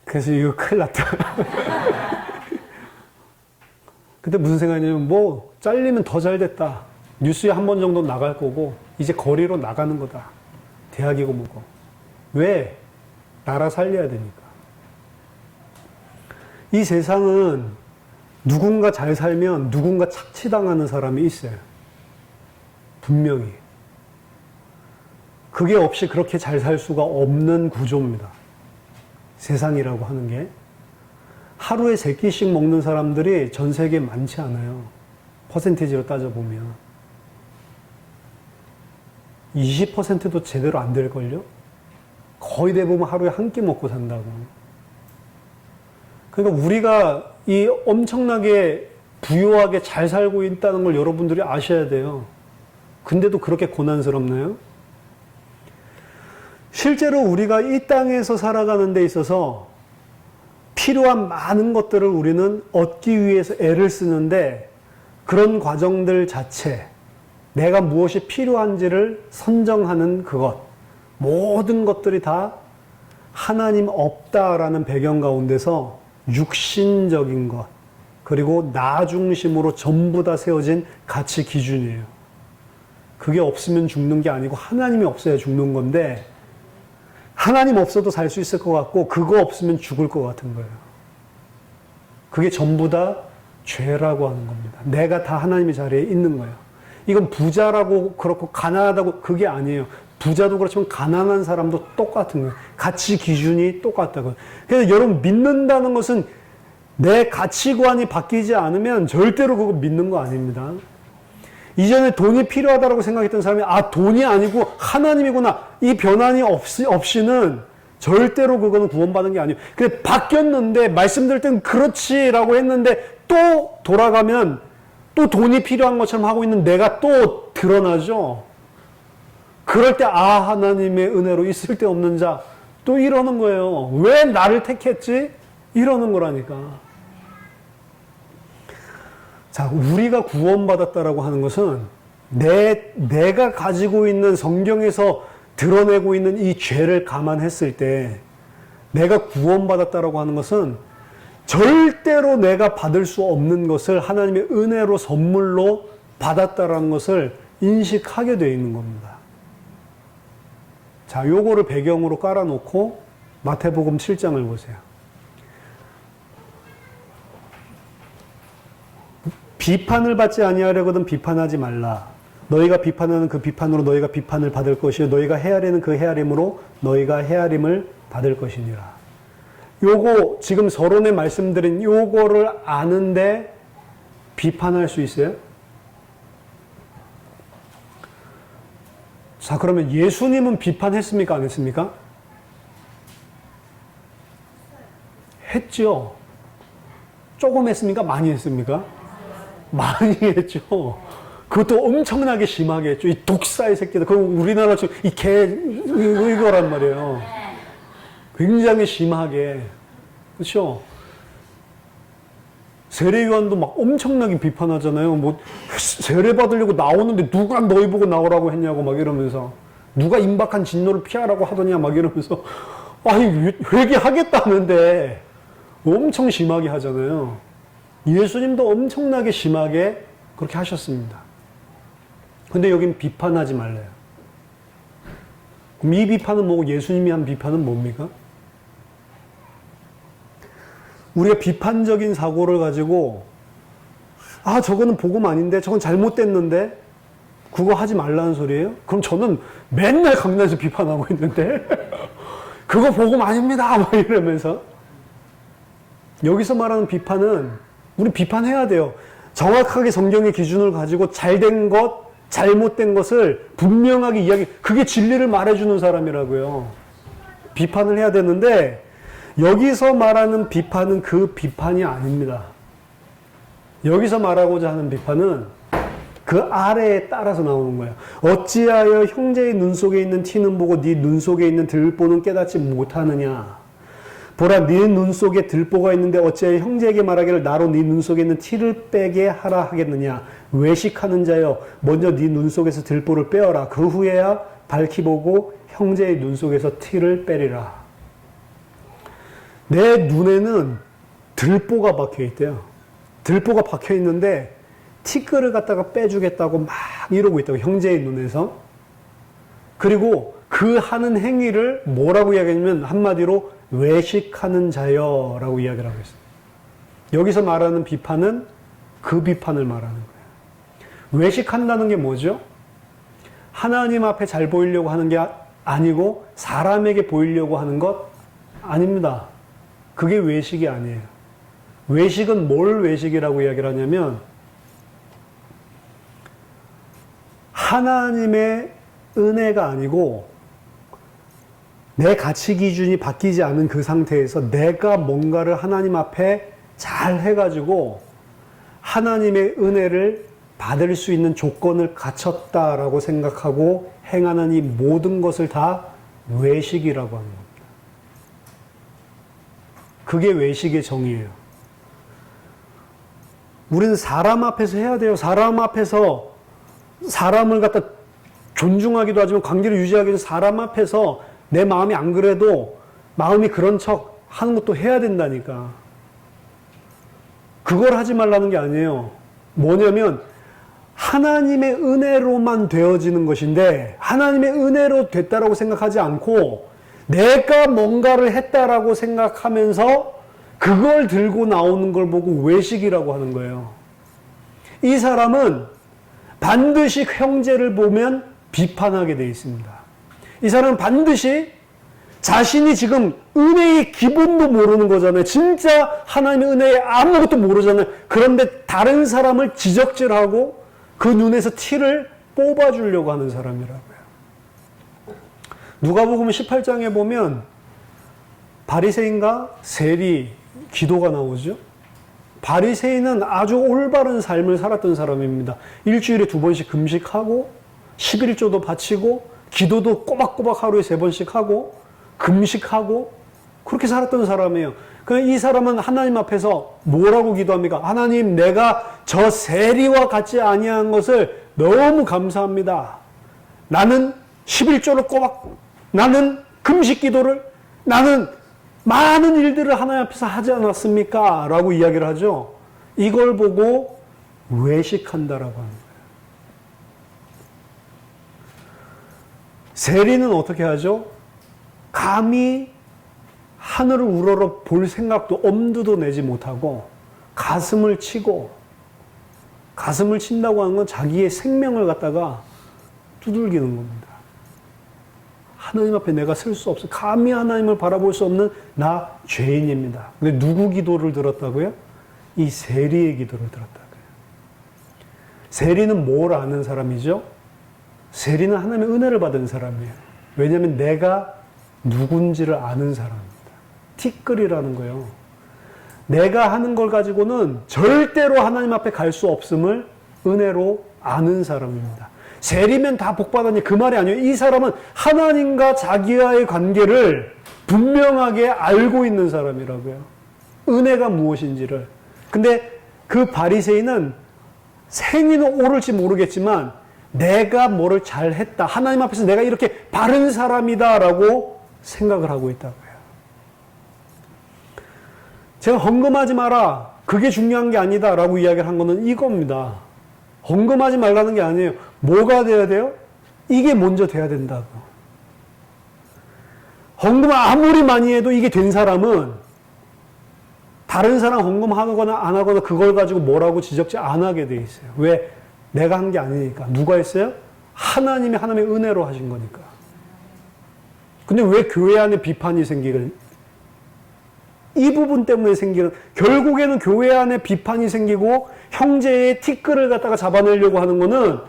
Speaker 1: 그래서 이거 큰일 났다. 근데 무슨 생각이냐면 뭐 잘리면 더 잘 됐다. 뉴스에 한 번 정도 나갈 거고 이제 거리로 나가는 거다. 대학이고 뭐고. 왜? 나라 살려야 되니까. 이 세상은 누군가 잘 살면 누군가 착취당하는 사람이 있어요. 분명히. 그게 없이 그렇게 잘 살 수가 없는 구조입니다. 세상이라고 하는 게. 하루에 3끼씩 먹는 사람들이 전 세계에 많지 않아요. 퍼센티지로 따져보면. 20%도 제대로 안 될걸요? 거의 대부분 하루에 한 끼 먹고 산다고. 그러니까 우리가 이 엄청나게 부유하게 잘 살고 있다는 걸 여러분들이 아셔야 돼요. 근데도 그렇게 고난스럽나요? 실제로 우리가 이 땅에서 살아가는 데 있어서 필요한 많은 것들을 우리는 얻기 위해서 애를 쓰는데 그런 과정들 자체, 내가 무엇이 필요한지를 선정하는 그것, 모든 것들이 다 하나님 없다라는 배경 가운데서 육신적인 것, 그리고 나 중심으로 전부 다 세워진 가치 기준이에요. 그게 없으면 죽는 게 아니고 하나님이 없어야 죽는 건데 하나님 없어도 살 수 있을 것 같고 그거 없으면 죽을 것 같은 거예요. 그게 전부 다 죄라고 하는 겁니다. 내가 다 하나님의 자리에 있는 거예요. 이건 부자라고 그렇고 가난하다고 그게 아니에요. 부자도 그렇지만 가난한 사람도 똑같은 거예요. 가치 기준이 똑같다고요. 그래서 여러분 믿는다는 것은 내 가치관이 바뀌지 않으면 절대로 그거 믿는 거 아닙니다. 이전에 돈이 필요하다고 생각했던 사람이 아 돈이 아니고 하나님이구나 이 변환이 없이는 절대로 그거는 구원받은 게 아니에요. 근데 바뀌었는데 말씀드릴 땐 그렇지라고 했는데 또 돌아가면 또 돈이 필요한 것처럼 하고 있는 내가 또 드러나죠. 그럴 때 아 하나님의 은혜로 있을 데 없는 자 또 이러는 거예요. 왜 나를 택했지? 이러는 거라니까. 자, 우리가 구원받았다라고 하는 것은 내가 가지고 있는 성경에서 드러내고 있는 이 죄를 감안했을 때 내가 구원받았다라고 하는 것은 절대로 내가 받을 수 없는 것을 하나님의 은혜로 선물로 받았다라는 것을 인식하게 되어 있는 겁니다. 자, 요거를 배경으로 깔아놓고 마태복음 7장을 보세요. 비판을 받지 아니하려거든 비판하지 말라. 너희가 비판하는 그 비판으로 너희가 비판을 받을 것이요 너희가 헤아리는 그 헤아림으로 너희가 헤아림을 받을 것이니라. 요거 지금 서론에 말씀드린 요거를 아는데 비판할 수 있어요? 자, 그러면 예수님은 비판했습니까? 안 했습니까? 했죠. 조금 했습니까? 많이 했습니까? 많이 했죠. 그것도 엄청나게 심하게 했죠. 이 독사의 새끼들. 그럼 우리나라 지금 이 이거란 말이에요. 굉장히 심하게. 그렇죠? 세례요한도 막 엄청나게 비판하잖아요. 뭐 세례 받으려고 나오는데 누가 너희 보고 나오라고 했냐고 막 이러면서, 누가 임박한 진노를 피하라고 하더냐 막 이러면서, 아니 회개하겠다는데 엄청 심하게 하잖아요. 예수님도 엄청나게 심하게 그렇게 하셨습니다. 근데 여긴 비판하지 말래요. 그럼 이 비판은 뭐고 예수님이 한 비판은 뭡니까? 우리가 비판적인 사고를 가지고, 아, 저거는 복음 아닌데, 저건 잘못됐는데, 그거 하지 말라는 소리예요? 그럼 저는 맨날 강단에서 비판하고 있는데, 그거 복음 아닙니다! 막 이러면서. 여기서 말하는 비판은, 우리 비판해야 돼요. 정확하게 성경의 기준을 가지고 잘된 것, 잘못된 것을 분명하게 그게 진리를 말해주는 사람이라고요. 비판을 해야 되는데, 여기서 말하는 비판은 그 비판이 아닙니다. 여기서 말하고자 하는 비판은 그 아래에 따라서 나오는 거예요. 어찌하여 형제의 눈 속에 있는 티는 보고 네 눈 속에 있는 들보는 깨닫지 못하느냐. 보라, 네 눈 속에 들보가 있는데 어찌하여 형제에게 말하기를 나로 네 눈 속에 있는 티를 빼게 하라 하겠느냐. 외식하는 자여, 먼저 네 눈 속에서 들보를 빼어라. 그 후에야 밝히 보고 형제의 눈 속에서 티를 빼리라. 내 눈에는 들보가 박혀 있대요. 들보가 박혀 있는데 티끌을 갖다가 빼주겠다고 막 이러고 있다고, 형제의 눈에서. 그리고 그 하는 행위를 뭐라고 이야기하냐면 한마디로 외식하는 자여라고 이야기를 하고 있어요. 여기서 말하는 비판은 그 비판을 말하는 거예요. 외식한다는 게 뭐죠? 하나님 앞에 잘 보이려고 하는 게 아니고 사람에게 보이려고 하는 것 아닙니다. 그게 외식이 아니에요. 외식은 뭘 외식이라고 이야기를 하냐면 하나님의 은혜가 아니고 내 가치 기준이 바뀌지 않은 그 상태에서 내가 뭔가를 하나님 앞에 잘 해가지고 하나님의 은혜를 받을 수 있는 조건을 갖췄다라고 생각하고 행하는 이 모든 것을 다 외식이라고 하는 겁니다. 그게 외식의 정의예요. 우리는 사람 앞에서 해야 돼요. 사람 앞에서 사람을 갖다 존중하기도 하지만 관계를 유지하기 위해서 사람 앞에서 내 마음이 안 그래도 마음이 그런 척 하는 것도 해야 된다니까. 그걸 하지 말라는 게 아니에요. 뭐냐면 하나님의 은혜로만 되어지는 것인데 하나님의 은혜로 됐다라고 생각하지 않고 내가 뭔가를 했다라고 생각하면서 그걸 들고 나오는 걸 보고 외식이라고 하는 거예요. 이 사람은 반드시 형제를 보면 비판하게 되어 있습니다. 이 사람은 반드시 자신이 지금 은혜의 기본도 모르는 거잖아요. 진짜 하나님의 은혜에 아무것도 모르잖아요. 그런데 다른 사람을 지적질하고 그 눈에서 티를 뽑아주려고 하는 사람이라고요. 누가복음 18장에 보면 바리새인과 세리 기도가 나오죠. 바리새인은 아주 올바른 삶을 살았던 사람입니다. 일주일에 2번씩 금식하고 11조도 바치고 기도도 꼬박꼬박 하루에 3번씩 하고 금식하고 그렇게 살았던 사람이에요. 그런데 이 사람은 하나님 앞에서 뭐라고 기도합니까? 하나님, 내가 저 세리와 같지 아니한 것을 너무 감사합니다. 나는 11조를 나는 금식 기도를, 나는 많은 일들을 하나님 앞에서 하지 않았습니까? 라고 이야기를 하죠. 이걸 보고 외식한다라고 하는 거예요. 세리는 어떻게 하죠? 감히 하늘을 우러러 볼 생각도 엄두도 내지 못하고 가슴을 치고, 가슴을 친다고 하는 건 자기의 생명을 갖다가 두들기는 겁니다. 하나님 앞에 내가 설 수 없어. 감히 하나님을 바라볼 수 없는 나 죄인입니다. 근데 누구 기도를 들었다고요? 이 세리의 기도를 들었다고요. 세리는 뭘 아는 사람이죠? 세리는 하나님의 은혜를 받은 사람이에요. 왜냐하면 내가 누군지를 아는 사람입니다. 티끌이라는 거예요. 내가 하는 걸 가지고는 절대로 하나님 앞에 갈 수 없음을 은혜로 아는 사람입니다. 세리면 다 복받았니? 그 말이 아니에요. 이 사람은 하나님과 자기와의 관계를 분명하게 알고 있는 사람이라고요. 은혜가 무엇인지를. 근데 그 바리새인은 생이는 옳을지 모르겠지만 내가 뭐를 잘했다. 하나님 앞에서 내가 이렇게 바른 사람이다라고 생각을 하고 있다고요. 제가 헌금하지 마라. 그게 중요한 게 아니다라고 이야기를 한 거는 이겁니다. 헌금하지 말라는 게 아니에요. 뭐가 돼야 돼요? 이게 먼저 돼야 된다고. 헌금을 아무리 많이 해도 이게 된 사람은 다른 사람 헌금하거나 안 하거나 그걸 가지고 뭐라고 지적지 안 하게 돼 있어요. 왜? 내가 한 게 아니니까. 누가 했어요? 하나님의 은혜로 하신 거니까. 근데 왜 교회 안에 비판이 생기는? 이 부분 때문에 생기는, 결국에는 교회 안에 비판이 생기고 형제의 티끌을 갖다가 잡아내려고 하는 거는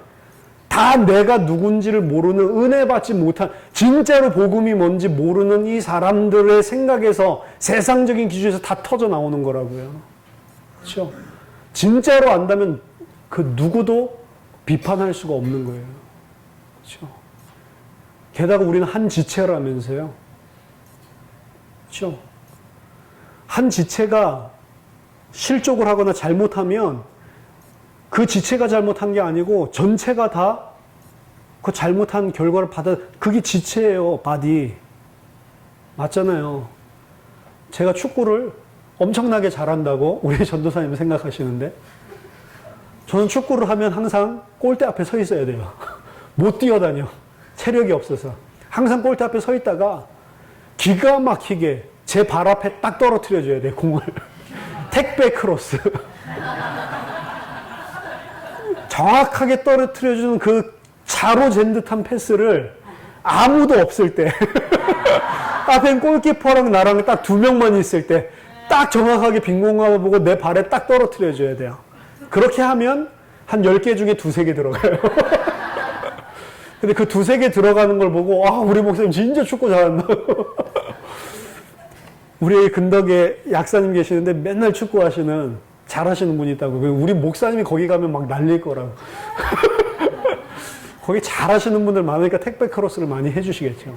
Speaker 1: 다 내가 누군지를 모르는, 은혜 받지 못한, 진짜로 복음이 뭔지 모르는 이 사람들의 생각에서, 세상적인 기준에서 다 터져 나오는 거라고요. 그렇죠? 진짜로 안다면 그 누구도 비판할 수가 없는 거예요. 그렇죠? 게다가 우리는 한 지체라면서요. 그렇죠? 한 지체가 실족을 하거나 잘못하면 그 지체가 잘못한 게 아니고 전체가 다 그 잘못한 결과를 그게 지체예요. 바디. 맞잖아요. 제가 축구를 엄청나게 잘한다고 우리 전도사님 생각하시는데 저는 축구를 하면 항상 골대 앞에 서 있어야 돼요. 못 뛰어다녀. 체력이 없어서. 항상 골대 앞에 서 있다가 기가 막히게 제 발 앞에 딱 떨어뜨려 줘야 돼요. 공을. 택배 크로스. 정확하게 떨어뜨려 주는 그 자로 잰 듯한 패스를 아무도 없을 때 앞엔 골키퍼랑 나랑 딱 두 명만 있을 때 딱 정확하게 빈 공간을 보고 내 발에 딱 떨어뜨려 줘야 돼요. 그렇게 하면 한 10개 중에 두세 개 들어가요. 근데 그 두세 개 들어가는 걸 보고 우리 목사님 진짜 축구 잘한다. 우리 근덕에 약사님 계시는데 맨날 축구하시는 잘하시는 분이 있다고. 우리 목사님이 거기 가면 막 날릴 거라고. 거기 잘하시는 분들 많으니까 택배 크로스를 많이 해주시겠죠.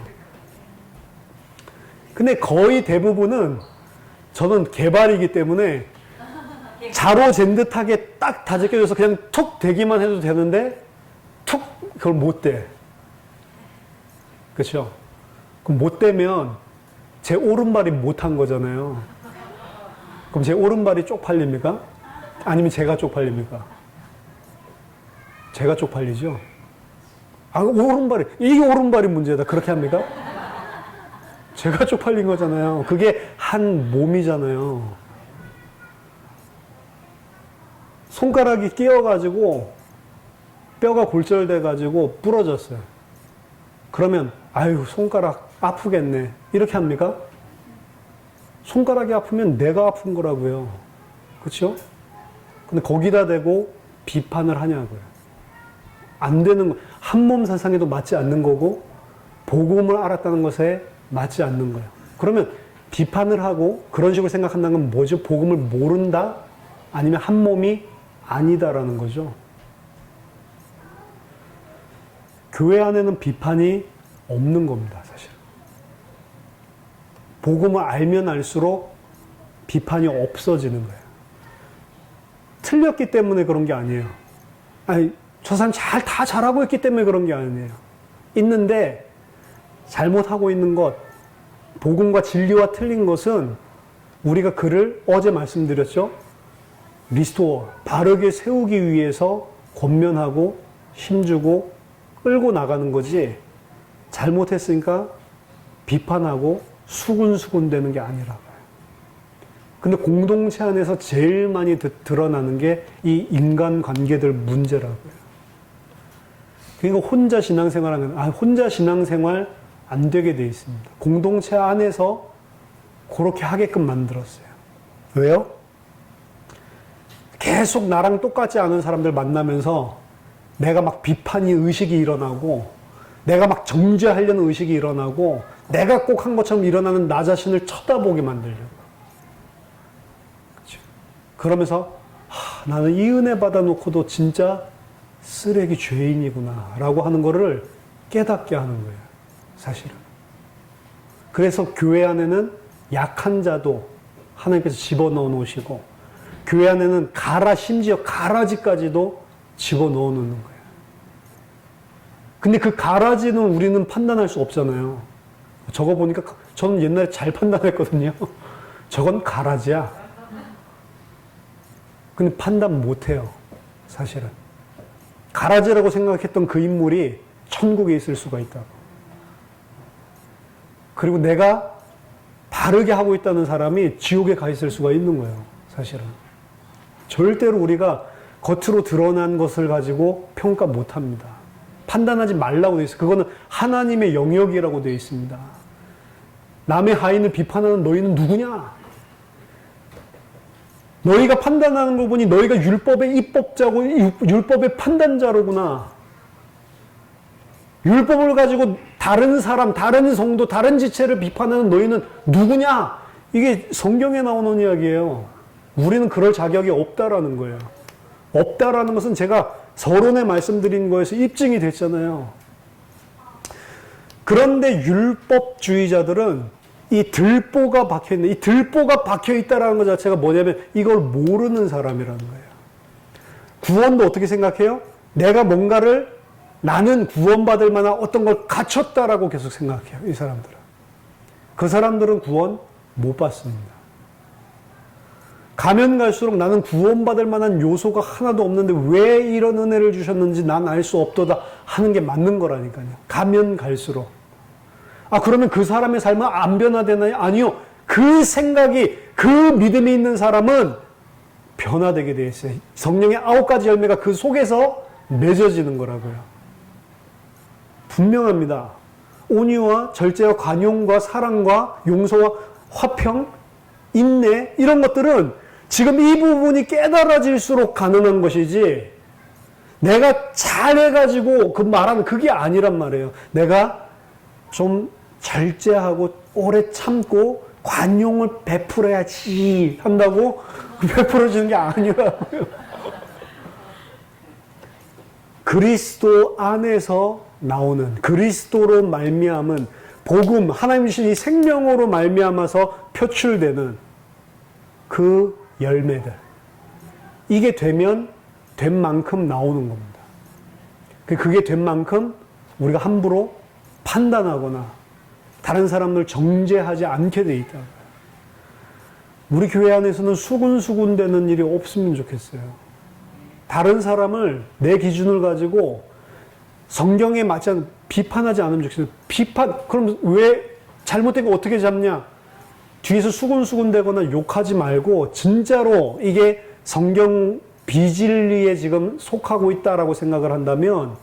Speaker 1: 근데 거의 대부분은 저는 개발이기 때문에 자로 잰 듯하게 딱 다 제껴져서 그냥 툭 대기만 해도 되는데 툭 그걸 못 대. 그렇죠? 그럼 못 대면 제 오른발이 못한 거잖아요. 그럼 제 오른발이 쪽팔립니까? 아니면 제가 쪽팔립니까? 제가 쪽팔리죠? 이게 오른발이 문제다. 그렇게 합니까? 제가 쪽팔린 거잖아요. 그게 한 몸이잖아요. 손가락이 끼어가지고 뼈가 골절돼가지고 부러졌어요. 그러면 손가락 아프겠네. 이렇게 합니까? 손가락이 아프면 내가 아픈 거라고요. 그렇죠? 근데 거기다 대고 비판을 하냐고요. 안 되는 거. 한 몸 사상에도 맞지 않는 거고 복음을 알았다는 것에 맞지 않는 거예요. 그러면 비판을 하고 그런 식으로 생각한다는 건 뭐죠? 복음을 모른다? 아니면 한 몸이 아니다라는 거죠. 교회 안에는 비판이 없는 겁니다, 사실. 복음을 알면 알수록 비판이 없어지는 거예요. 틀렸기 때문에 그런 게 아니에요. 저 사람 다 잘하고 있기 때문에 그런 게 아니에요. 있는데 잘못하고 있는 것, 복음과 진리와 틀린 것은 우리가 그를 어제 말씀드렸죠. 리스토어, 바르게 세우기 위해서 권면하고 힘주고 끌고 나가는 거지 잘못했으니까 비판하고 수군수군 되는 게 아니라고요. 근데 공동체 안에서 제일 많이 드러나는 게 이 인간관계들 문제라고요. 그러니까 혼자 신앙생활 안 되게 돼 있습니다. 공동체 안에서 그렇게 하게끔 만들었어요. 왜요? 계속 나랑 똑같지 않은 사람들 만나면서 내가 막 비판의 의식이 일어나고 내가 막 정죄하려는 의식이 일어나고 내가 꼭 한 것처럼 일어나는 나 자신을 쳐다보게 만들려고. 그러면서 나는 이 은혜 받아놓고도 진짜 쓰레기 죄인이구나 라고 하는 거를 깨닫게 하는 거예요. 사실은. 그래서 교회 안에는 약한 자도 하나님께서 집어넣어 놓으시고 교회 안에는 심지어 가라지까지도 집어넣어 놓는 거예요. 근데 그 가라지는 우리는 판단할 수 없잖아요. 저거 보니까 저는 옛날에 잘 판단했거든요. 저건 가라지야. 근데 판단 못해요. 사실은. 가라지라고 생각했던 그 인물이 천국에 있을 수가 있다고. 그리고 내가 바르게 하고 있다는 사람이 지옥에 가 있을 수가 있는 거예요. 사실은. 절대로 우리가 겉으로 드러난 것을 가지고 평가 못 합니다. 판단하지 말라고 되어 있어요. 그거는 하나님의 영역이라고 되어 있습니다. 남의 하인을 비판하는 너희는 누구냐? 너희가 판단하는 거 보니 너희가 율법의 입법자고 율법의 판단자로구나. 율법을 가지고 다른 사람, 다른 성도, 다른 지체를 비판하는 너희는 누구냐? 이게 성경에 나오는 이야기예요. 우리는 그럴 자격이 없다라는 거예요. 없다라는 것은 제가 서론에 말씀드린 거에서 입증이 됐잖아요. 그런데 율법주의자들은 이 들보가 박혀있는, 이 들보가 박혀있다라는 것 자체가 뭐냐면 이걸 모르는 사람이라는 거예요. 구원도 어떻게 생각해요? 내가 뭔가를 나는 구원받을 만한 어떤 걸 갖췄다라고 계속 생각해요. 이 사람들은. 그 사람들은 구원 못 받습니다. 가면 갈수록 나는 구원받을 만한 요소가 하나도 없는데 왜 이런 은혜를 주셨는지 난 알 수 없도다 하는 게 맞는 거라니까요. 가면 갈수록. 그러면 그 사람의 삶은 안 변화되나요? 아니요. 그 생각이, 그 믿음이 있는 사람은 변화되게 되어 있어요. 성령의 9가지 열매가 그 속에서 맺어지는 거라고요. 분명합니다. 온유와 절제와 관용과 사랑과 용서와 화평, 인내 이런 것들은 지금 이 부분이 깨달아질수록 가능한 것이지 내가 잘해가지고 그 말하는 그게 아니란 말이에요. 내가 좀 절제하고 오래 참고 관용을 베풀어야지 한다고 베풀어지는 게 아니라고요. 그리스도 안에서 나오는 그리스도로 말미암은 복음, 하나님 주신 이 생명으로 말미암아서 표출되는 그 열매들. 이게 되면 된 만큼 나오는 겁니다. 그게 된 만큼 우리가 함부로 판단하거나 다른 사람을 정죄하지 않게 돼 있다. 우리 교회 안에서는 수군수군 되는 일이 없으면 좋겠어요. 다른 사람을 내 기준을 가지고 성경에 맞지 않는 비판하지 않으면 좋겠어요. 그럼 왜 잘못된 거 어떻게 잡냐? 뒤에서 수군수군 되거나 욕하지 말고 진짜로 이게 성경 비진리에 지금 속하고 있다라고 생각을 한다면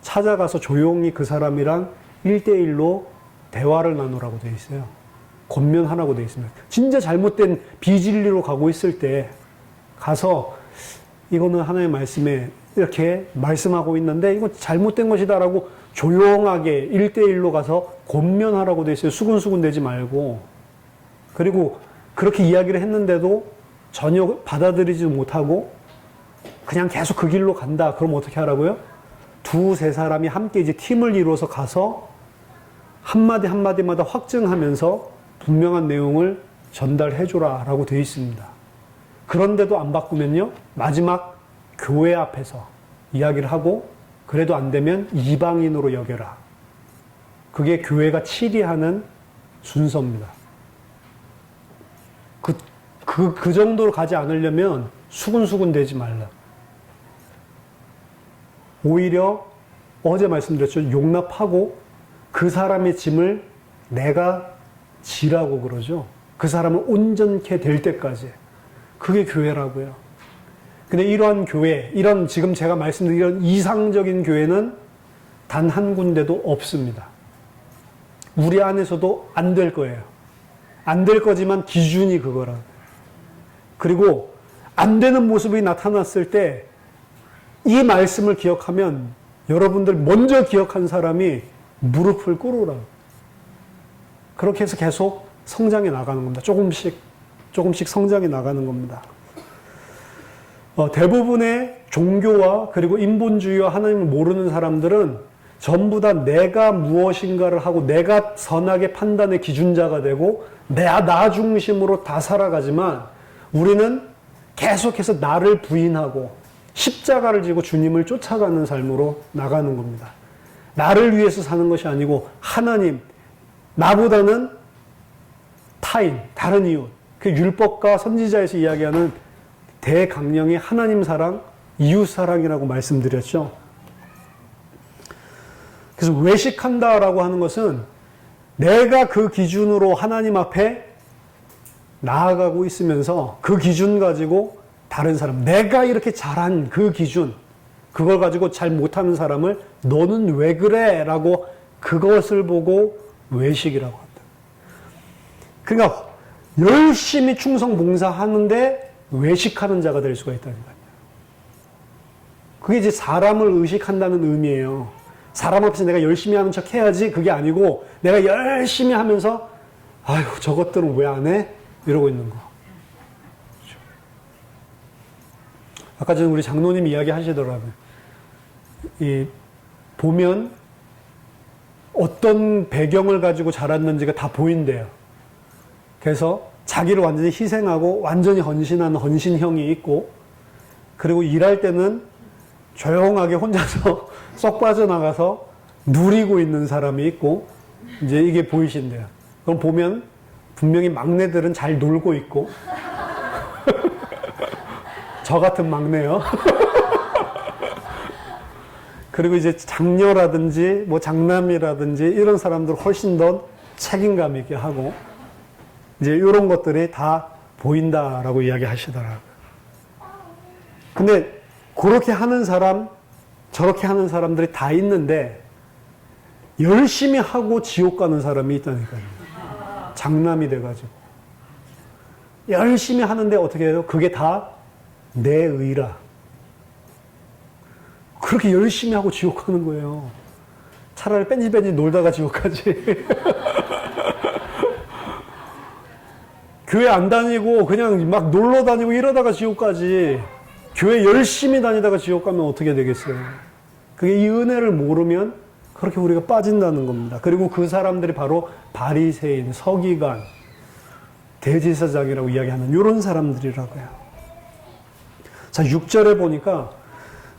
Speaker 1: 찾아가서 조용히 그 사람이랑 1대1로 대화를 나누라고 되어 있어요. 권면하라고 되어 있습니다. 진짜 잘못된 비진리로 가고 있을 때 가서 이거는 하나님의 말씀에 이렇게 말씀하고 있는데 이건 잘못된 것이다라고 조용하게 1대1로 가서 권면하라고 되어 있어요. 수군수군 되지 말고. 그리고 그렇게 이야기를 했는데도 전혀 받아들이지 못하고 그냥 계속 그 길로 간다. 그럼 어떻게 하라고요? 두세 사람이 함께 이제 팀을 이루어서 가서 한마디 한마디마다 확증하면서 분명한 내용을 전달해줘라 라고 되어 있습니다. 그런데도 안 바꾸면요, 마지막 교회 앞에서 이야기를 하고 그래도 안 되면 이방인으로 여겨라. 그게 교회가 치리하는 순서입니다. 그 정도로 가지 않으려면 수군수군 되지 말라. 오히려 어제 말씀드렸죠. 용납하고 그 사람의 짐을 내가 지라고 그러죠. 그 사람을 온전케 될 때까지. 그게 교회라고요. 근데 이러한 교회, 이런 지금 제가 말씀드린 이런 이상적인 교회는 단 한 군데도 없습니다. 우리 안에서도 안 될 거예요. 안 될 거지만 기준이 그거라. 그리고 안 되는 모습이 나타났을 때 이 말씀을 기억하면 여러분들 먼저 기억한 사람이 무릎을 꿇으라. 그렇게 해서 계속 성장해 나가는 겁니다. 조금씩 성장해 나가는 겁니다. 대부분의 종교와 그리고 인본주의와 하나님을 모르는 사람들은 전부 다 내가 무엇인가를 하고 내가 선악의 판단의 기준자가 되고 나 중심으로 다 살아가지만 우리는 계속해서 나를 부인하고 십자가를 지고 주님을 쫓아가는 삶으로 나가는 겁니다. 나를 위해서 사는 것이 아니고 하나님, 나보다는 타인, 다른 이웃, 그 율법과 선지자에서 이야기하는 대강령의 하나님 사랑, 이웃 사랑이라고 말씀드렸죠. 그래서 외식한다라고 하는 것은 내가 그 기준으로 하나님 앞에 나아가고 있으면서 그 기준 가지고 다른 사람, 내가 이렇게 잘한 그 기준, 그걸 가지고 잘 못하는 사람을 너는 왜 그래? 라고 그것을 보고 외식이라고 한다. 그러니까 열심히 충성 봉사하는데 외식하는 자가 될 수가 있다는 거예요. 그게 이제 사람을 의식한다는 의미예요. 사람 앞에서 내가 열심히 하는 척 해야지 그게 아니고 내가 열심히 하면서 아유 저것들은 왜 안 해? 이러고 있는 거. 그렇죠. 아까 전에 우리 장로님 이야기 하시더라고요. 보면 어떤 배경을 가지고 자랐는지가 다 보인대요. 그래서 자기를 완전히 희생하고 완전히 헌신하는 헌신형이 있고, 그리고 일할 때는 조용하게 혼자서 쏙 빠져나가서 누리고 있는 사람이 있고, 이제 이게 보이신대요. 그럼 보면 분명히 막내들은 잘 놀고 있고, 저 같은 막내요. 그리고 이제 장녀라든지 뭐 장남이라든지 이런 사람들 훨씬 더 책임감 있게 하고, 이제 이런 것들이 다 보인다라고 이야기 하시더라고요. 근데 그렇게 하는 사람, 저렇게 하는 사람들이 다 있는데 열심히 하고 지옥 가는 사람이 있다니까요. 장남이 돼가지고. 열심히 하는데 어떻게 해요? 그게 다 내 의라. 그렇게 열심히 하고 지옥 가는 거예요. 차라리 뺀질뺀질 놀다가 지옥 가지. 교회 안 다니고 그냥 막 놀러 다니고 이러다가 지옥 가지. 교회 열심히 다니다가 지옥 가면 어떻게 되겠어요? 그게 이 은혜를 모르면 그렇게 우리가 빠진다는 겁니다. 그리고 그 사람들이 바로 바리새인, 서기관, 대제사장이라고 이야기하는 이런 사람들이라고요. 자, 6절에 보니까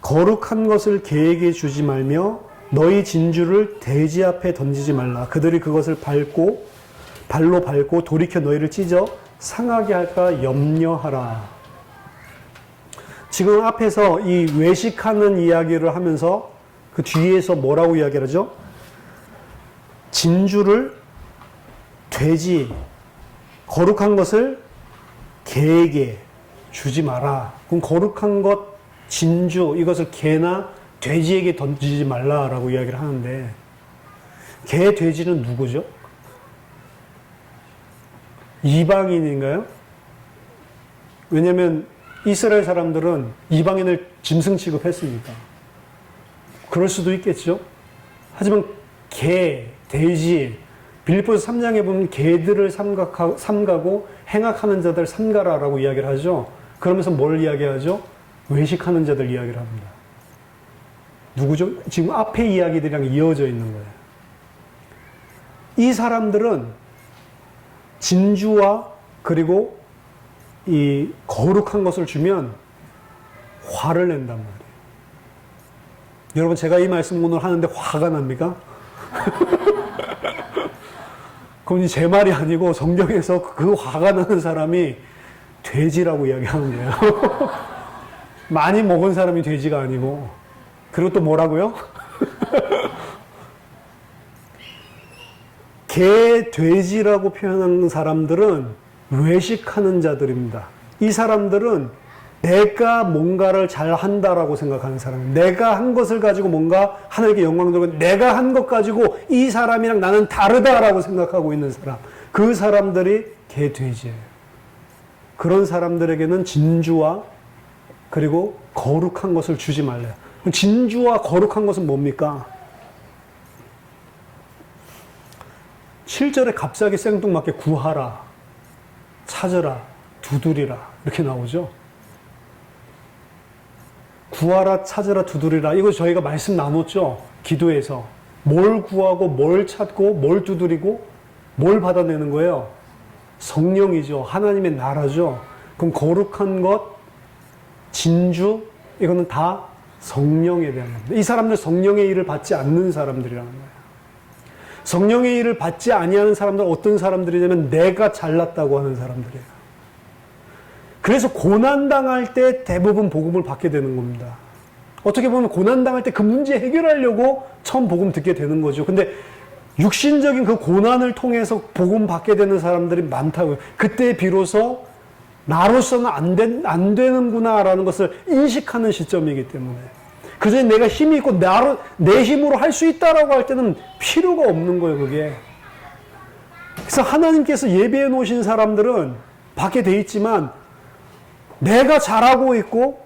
Speaker 1: 거룩한 것을 개에게 주지 말며 너희 진주를 돼지 앞에 던지지 말라. 그들이 그것을 발로 밟고 돌이켜 너희를 찢어 상하게 할까 염려하라. 지금 앞에서 이 외식하는 이야기를 하면서 그 뒤에서 뭐라고 이야기를 하죠? 진주를 돼지, 거룩한 것을 개에게 주지 마라. 그럼 거룩한 것, 진주, 이것을 개나 돼지에게 던지지 말라라고 이야기를 하는데, 개, 돼지는 누구죠? 이방인인가요? 왜냐하면 이스라엘 사람들은 이방인을 짐승 취급했으니까. 그럴 수도 있겠죠. 하지만 개, 돼지, 빌립보서 3장에 보면 개들을 삼가고 행악하는 자들 삼가라라고 이야기를 하죠. 그러면서 뭘 이야기하죠? 외식하는 자들 이야기를 합니다. 누구죠? 지금 앞에 이야기들이랑 이어져 있는 거예요. 이 사람들은 진주와 그리고 이 거룩한 것을 주면 화를 낸단 말이에요. 여러분, 제가 이 말씀 오늘 하는데 화가 납니까? 그건 제 말이 아니고 성경에서 그 화가 나는 사람이 돼지라고 이야기하는 거예요. 많이 먹은 사람이 돼지가 아니고. 그리고 또 뭐라고요? 개, 돼지라고 표현하는 사람들은 외식하는 자들입니다. 이 사람들은 내가 뭔가를 잘 한다라고 생각하는 사람, 내가 한 것을 가지고 뭔가 하나님께 영광 돌리고 내가 한 것 가지고 이 사람이랑 나는 다르다라고 생각하고 있는 사람, 그 사람들이 개, 돼지예요. 그런 사람들에게는 진주와 그리고 거룩한 것을 주지 말래요. 진주와 거룩한 것은 뭡니까? 7절에 갑자기 생뚱맞게 구하라, 찾으라, 두드리라 이렇게 나오죠. 구하라, 찾으라, 두드리라. 이거 저희가 말씀 나눴죠? 기도에서. 뭘 구하고, 뭘 찾고, 뭘 두드리고, 뭘 받아내는 거예요? 성령이죠. 하나님의 나라죠. 그럼 거룩한 것, 진주, 이거는 다 성령에 대한 겁니다. 이 사람들 성령의 일을 받지 않는 사람들이라는 거예요. 성령의 일을 받지 아니하는 사람들은 어떤 사람들이냐면 내가 잘났다고 하는 사람들이에요. 그래서 고난당할 때 대부분 복음을 받게 되는 겁니다. 어떻게 보면 고난당할 때 그 문제 해결하려고 처음 복음 듣게 되는 거죠. 근데 육신적인 그 고난을 통해서 복음 받게 되는 사람들이 많다고요. 그때 비로소 나로서는 안 되는구나라는 것을 인식하는 시점이기 때문에. 그전에 내가 힘이 있고 내 힘으로 할 수 있다라고 할 때는 필요가 없는 거예요, 그게. 그래서 하나님께서 예비해 놓으신 사람들은 받게 돼 있지만 내가 잘하고 있고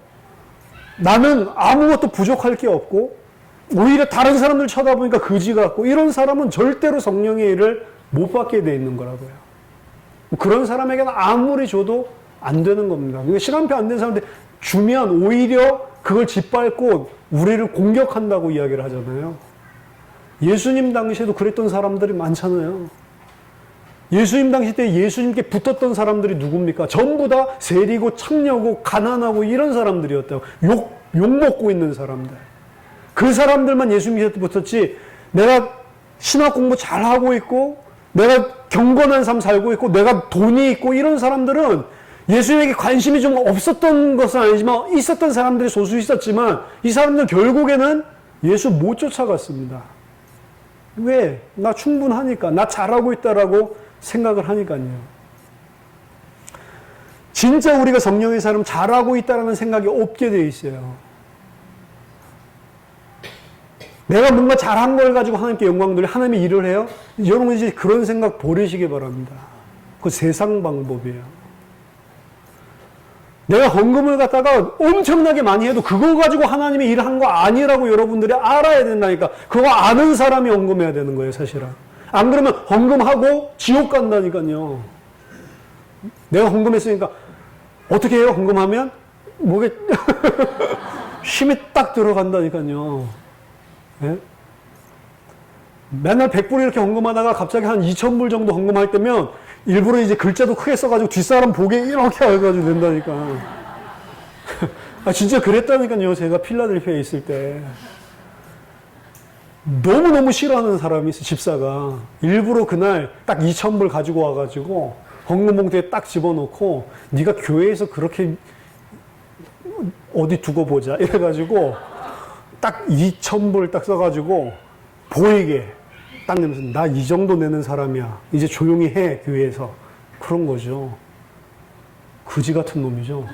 Speaker 1: 나는 아무것도 부족할 게 없고 오히려 다른 사람들 쳐다보니까 거지 같고 이런 사람은 절대로 성령의 일을 못 받게 돼 있는 거라고요. 그런 사람에게는 아무리 줘도 안 되는 겁니다. 그러니까 시간표 안 된 사람들 주면 오히려 그걸 짓밟고 우리를 공격한다고 이야기를 하잖아요. 예수님 당시에도 그랬던 사람들이 많잖아요. 예수님 당시 때 예수님께 붙었던 사람들이 누굽니까? 전부 다 세리고 창녀고 가난하고 이런 사람들이었다고. 욕 먹고 있는 사람들. 그 사람들만 예수님께 붙었지 내가 신학 공부 잘하고 있고 내가 경건한 삶 살고 있고 내가 돈이 있고 이런 사람들은 예수님에게 관심이 좀 없었던 것은 아니지만 있었던 사람들이 소수 있었지만 이 사람들은 결국에는 예수 못 쫓아갔습니다. 왜? 나 충분하니까. 나 잘하고 있다라고 생각을 하니까요. 진짜 우리가 성령의 사람 잘하고 있다라는 생각이 없게 돼 있어요. 내가 뭔가 잘한 걸 가지고 하나님께 영광 돌려 하나님이 일을 해요? 여러분 이제 그런 생각 버리시기 바랍니다. 그 세상 방법이에요. 내가 헌금을 갖다가 엄청나게 많이 해도 그거 가지고 하나님이 일한 거 아니라고 여러분들이 알아야 된다니까. 그거 아는 사람이 헌금해야 되는 거예요, 사실은. 안 그러면 헌금하고 지옥 간다니까요. 내가 헌금했으니까 어떻게 해요? 헌금하면 목에 힘이 딱 들어간다니까요. 네? 맨날 100불 이렇게 헌금하다가 갑자기 한 2,000불 정도 헌금할 때면 일부러 이제 글자도 크게 써가지고 뒷사람 보게 이렇게 해가지고 된다니까. 아, 진짜 그랬다니까요. 제가 필라델피아에 있을 때. 너무너무 싫어하는 사람이 있어요, 집사가. 일부러 그날 딱 2,000불 가지고 와가지고 헌금 봉투에 딱 집어넣고 네가 교회에서 그렇게 어디 두고 보자 이래가지고 딱 2,000불 딱 써가지고 보이게 딱 내면서 나 이 정도 내는 사람이야. 이제 조용히 해, 교회에서. 그런 거죠. 거지 같은 놈이죠.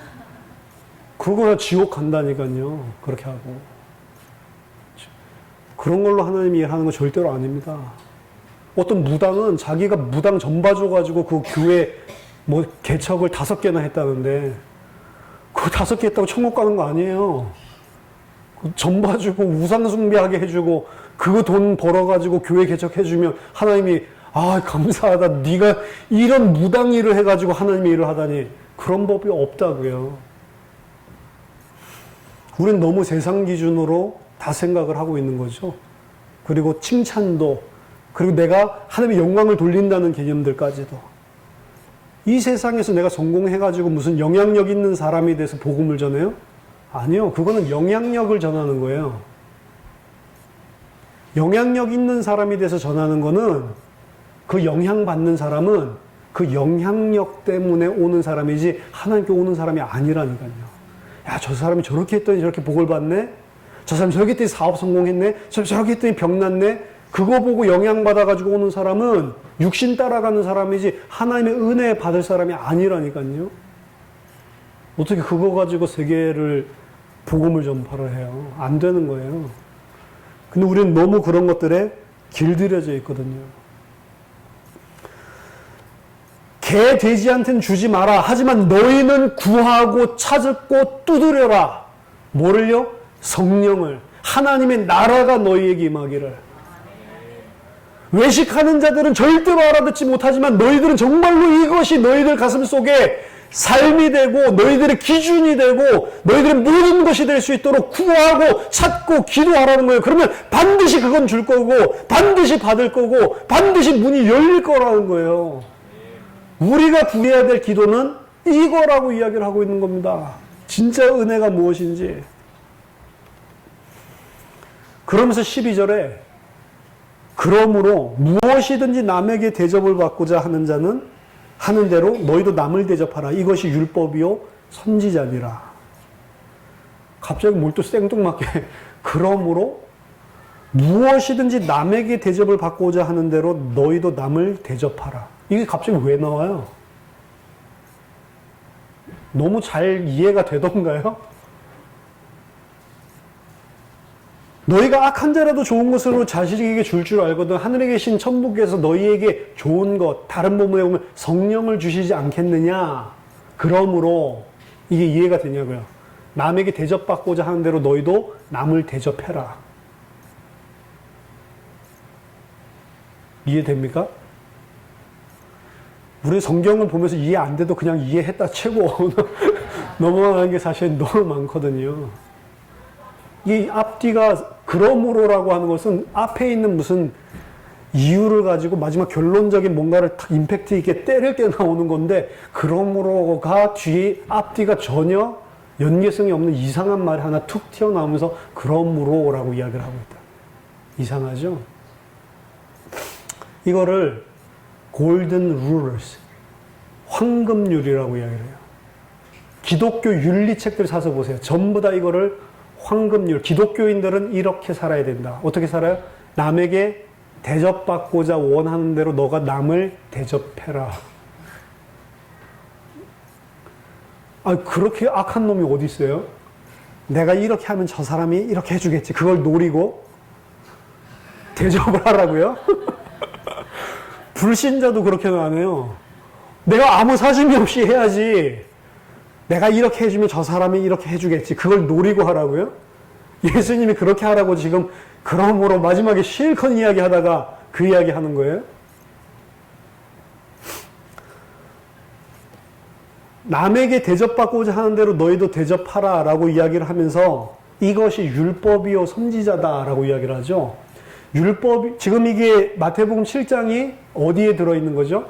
Speaker 1: 그러고 나 지옥 간다니까요. 그렇게 하고. 그런 걸로 하나님이 일하는 거 절대로 아닙니다. 어떤 무당은 자기가 무당 전 봐줘가지고 그 교회 뭐 개척을 5개나 했다는데 그거 5개 했다고 천국 가는 거 아니에요. 전 봐주고 우상 숭배하게 해주고 그거 돈 벌어가지고 교회 개척해주면 하나님이 아 감사하다 네가 이런 무당 일을 해가지고 하나님의 일을 하다니 그런 법이 없다고요. 우린 너무 세상 기준으로 다 생각을 하고 있는 거죠. 그리고 칭찬도 그리고 내가 하나님의 영광을 돌린다는 개념들까지도 이 세상에서 내가 성공해가지고 무슨 영향력 있는 사람이 돼서 복음을 전해요? 아니요. 그거는 영향력을 전하는 거예요. 영향력 있는 사람이 돼서 전하는 거는 그 영향받는 사람은 그 영향력 때문에 오는 사람이지 하나님께 오는 사람이 아니라니까요. 야, 저 사람이 저렇게 했더니 저렇게 복을 받네? 저 사람이 저렇게 했더니 사업 성공했네? 저렇게 했더니 병 났네? 그거 보고 영향받아가지고 오는 사람은 육신 따라가는 사람이지 하나님의 은혜 받을 사람이 아니라니까요. 어떻게 그거 가지고 세계를 복음을 전파를 해요? 안 되는 거예요. 근데 우리는 너무 그런 것들에 길들여져 있거든요. 개 돼지한테는 주지 마라. 하지만 너희는 구하고 찾고 두드려라. 뭐를요? 성령을. 하나님의 나라가 너희에게 임하기를. 외식하는 자들은 절대로 알아듣지 못하지만 너희들은 정말로 이것이 너희들 가슴 속에 삶이 되고 너희들의 기준이 되고 너희들의 모든 것이 될 수 있도록 구하고 찾고 기도하라는 거예요. 그러면 반드시 그건 줄 거고 반드시 받을 거고 반드시 문이 열릴 거라는 거예요. 우리가 구해야 될 기도는 이거라고 이야기를 하고 있는 겁니다. 진짜 은혜가 무엇인지. 그러면서 12절에 그러므로 무엇이든지 남에게 대접을 받고자 하는 자는 하는 대로 너희도 남을 대접하라. 이것이 율법이요 선지자니라. 갑자기 뭘 또 생뚱맞게 그러므로 무엇이든지 남에게 대접을 받고자 하는 대로 너희도 남을 대접하라. 이게 갑자기 왜 나와요? 너무 잘 이해가 되던가요? 너희가 악한 자라도 좋은 것으로 자식에게 줄 줄 알거든 하늘에 계신 천부께서 너희에게 좋은 것, 다른 부분에 보면 성령을 주시지 않겠느냐. 그러므로 이게 이해가 되냐고요. 남에게 대접받고자 하는 대로 너희도 남을 대접해라. 이해됩니까? 우리 성경을 보면서 이해 안 돼도 그냥 이해했다 최고 넘어가는 게 사실 너무 많거든요. 이 앞뒤가 그러므로라고 하는 것은 앞에 있는 무슨 이유를 가지고 마지막 결론적인 뭔가를 탁 임팩트 있게 때릴 때 나오는 건데 그러므로가 뒤에 앞뒤가 전혀 연계성이 없는 이상한 말이 하나 툭 튀어나오면서 그러므로라고 이야기를 하고 있다. 이상하죠? 이거를 골든 룰스, 황금률이라고 이야기를 해요. 기독교 윤리책들 사서 보세요. 전부 다 이거를 황금률, 기독교인들은 이렇게 살아야 된다. 어떻게 살아요? 남에게 대접받고자 원하는 대로 너가 남을 대접해라. 아, 그렇게 악한 놈이 어디 있어요? 내가 이렇게 하면 저 사람이 이렇게 해주겠지. 그걸 노리고 대접을 하라고요? 불신자도 그렇게는 안 해요. 내가 아무 사심이 없이 해야지. 내가 이렇게 해주면 저 사람이 이렇게 해주겠지. 그걸 노리고 하라고요? 예수님이 그렇게 하라고 지금 그러므로 마지막에 실컷 이야기 하다가 그 이야기 하는 거예요? 남에게 대접받고자 하는 대로 너희도 대접하라 라고 이야기를 하면서 이것이 율법이요 선지자다 라고 이야기를 하죠. 율법이, 지금 이게 마태복음 7장이 어디에 들어있는 거죠?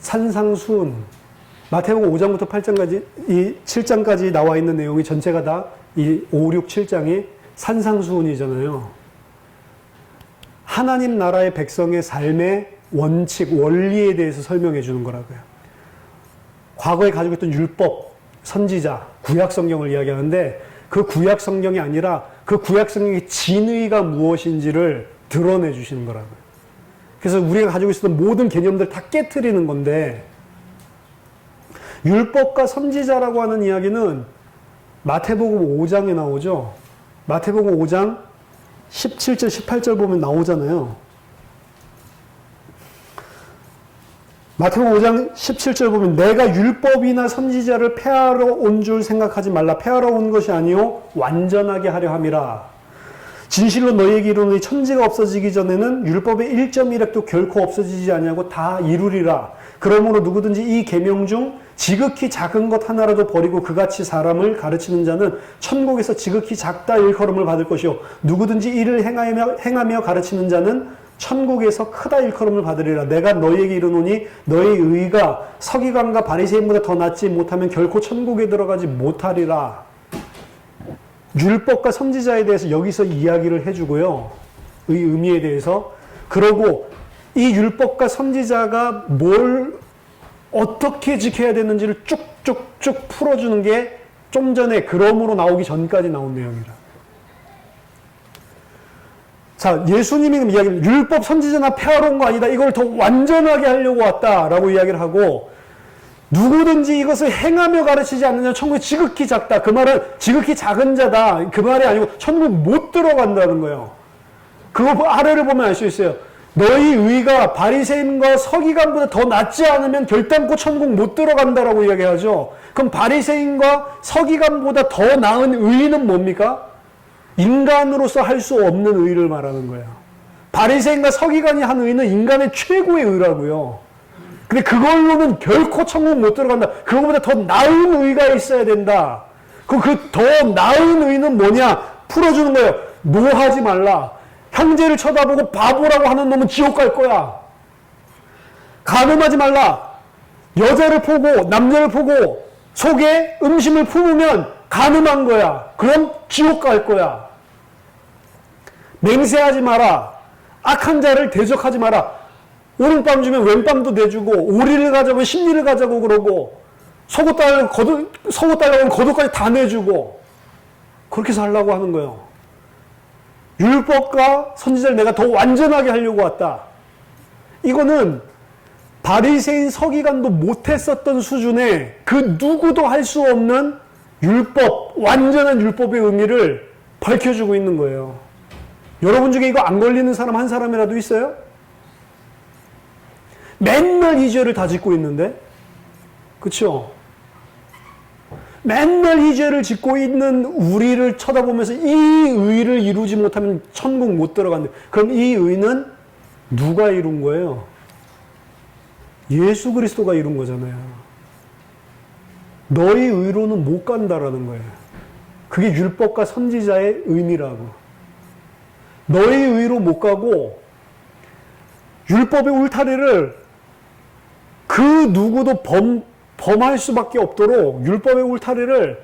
Speaker 1: 산상수훈. 마태복음 5장부터 8장까지, 이 7장까지 나와 있는 내용이 전체가 다 이 5, 6, 7장이 산상수훈이잖아요. 하나님 나라의 백성의 삶의 원칙, 원리에 대해서 설명해 주는 거라고요. 과거에 가지고 있던 율법, 선지자, 구약 성경을 이야기하는데 그 구약 성경이 아니라 그 구약 성경의 진의가 무엇인지를 드러내 주시는 거라고요. 그래서 우리가 가지고 있었던 모든 개념들 다 깨트리는 건데 율법과 선지자라고 하는 이야기는 마태복음 5장에 나오죠. 마태복음 5장 17절, 18절 보면 나오잖아요. 마태복음 5장 17절 보면 내가 율법이나 선지자를 폐하러 온 줄 생각하지 말라. 폐하러 온 것이 아니요 완전하게 하려 함이라. 진실로 너희에게 이르노니 천지가 없어지기 전에는 율법의 1.1획도 결코 없어지지 아니하고 다 이루리라. 그러므로 누구든지 이 계명 중 지극히 작은 것 하나라도 버리고 그같이 사람을 가르치는 자는 천국에서 지극히 작다 일컬음을 받을 것이요 누구든지 이를 행하며 가르치는 자는 천국에서 크다 일컬음을 받으리라. 내가 너희에게 이르노니 너희 의가 서기관과 바리새인보다 더 낫지 못하면 결코 천국에 들어가지 못하리라. 율법과 선지자에 대해서 여기서 이야기를 해주고요. 이 의미에 대해서. 그러고 이 율법과 선지자가 뭘 어떻게 지켜야 되는지를 쭉쭉쭉 풀어주는 게 좀 전에 그러므로 나오기 전까지 나온 내용이라. 자, 예수님이 이야기를 율법 선지자나 폐하러 온 거 아니다. 이걸 더 완전하게 하려고 왔다라고 이야기를 하고 누구든지 이것을 행하며 가르치지 않느냐 천국이 지극히 작다. 그 말은 지극히 작은 자다. 그 말이 아니고 천국 못 들어간다는 거예요. 그거 아래를 보면 알 수 있어요. 너희 의가 바리새인과 서기관보다 더 낫지 않으면 결단코 천국 못 들어간다라고 이야기하죠. 그럼 바리새인과 서기관보다 더 나은 의는 뭡니까? 인간으로서 할 수 없는 의를 말하는 거예요. 바리새인과 서기관이 한 의는 인간의 최고의 의라고요. 근데 그걸로는 결코 천국 못 들어간다. 그거보다 더 나은 의가 있어야 된다. 그럼 그 더 나은 의는 뭐냐? 풀어주는 거예요. 노하지 말라. 형제를 쳐다보고 바보라고 하는 놈은 지옥 갈 거야. 간음하지 말라. 여자를 보고 남자를 보고 속에 음심을 품으면 간음한 거야. 그럼 지옥 갈 거야. 맹세하지 마라. 악한 자를 대적하지 마라. 오른밤 주면 왼밤도 내주고 오리를 가자고 십리를 가자고 그러고 속옷 달라고 하면 겉옷까지 다 내주고 그렇게 살라고 하는 거예요. 율법과 선지자를 내가 더 완전하게 하려고 왔다. 이거는 바리새인 서기관도 못했었던 수준의 그 누구도 할 수 없는 율법, 완전한 율법의 의미를 밝혀주고 있는 거예요. 여러분 중에 이거 안 걸리는 사람 한 사람이라도 있어요? 맨날 이 죄를 다 짓고 있는데? 그쵸? 맨날 이 죄를 짓고 있는 우리를 쳐다보면서 이 의를 이루지 못하면 천국 못 들어간다. 그럼 이 의는 누가 이룬 거예요? 예수 그리스도가 이룬 거잖아요. 너희 의로는 못 간다라는 거예요. 그게 율법과 선지자의 의미라고. 너희 의로 못 가고 율법의 울타리를 그 누구도 범할 수밖에 없도록 율법의 울타리를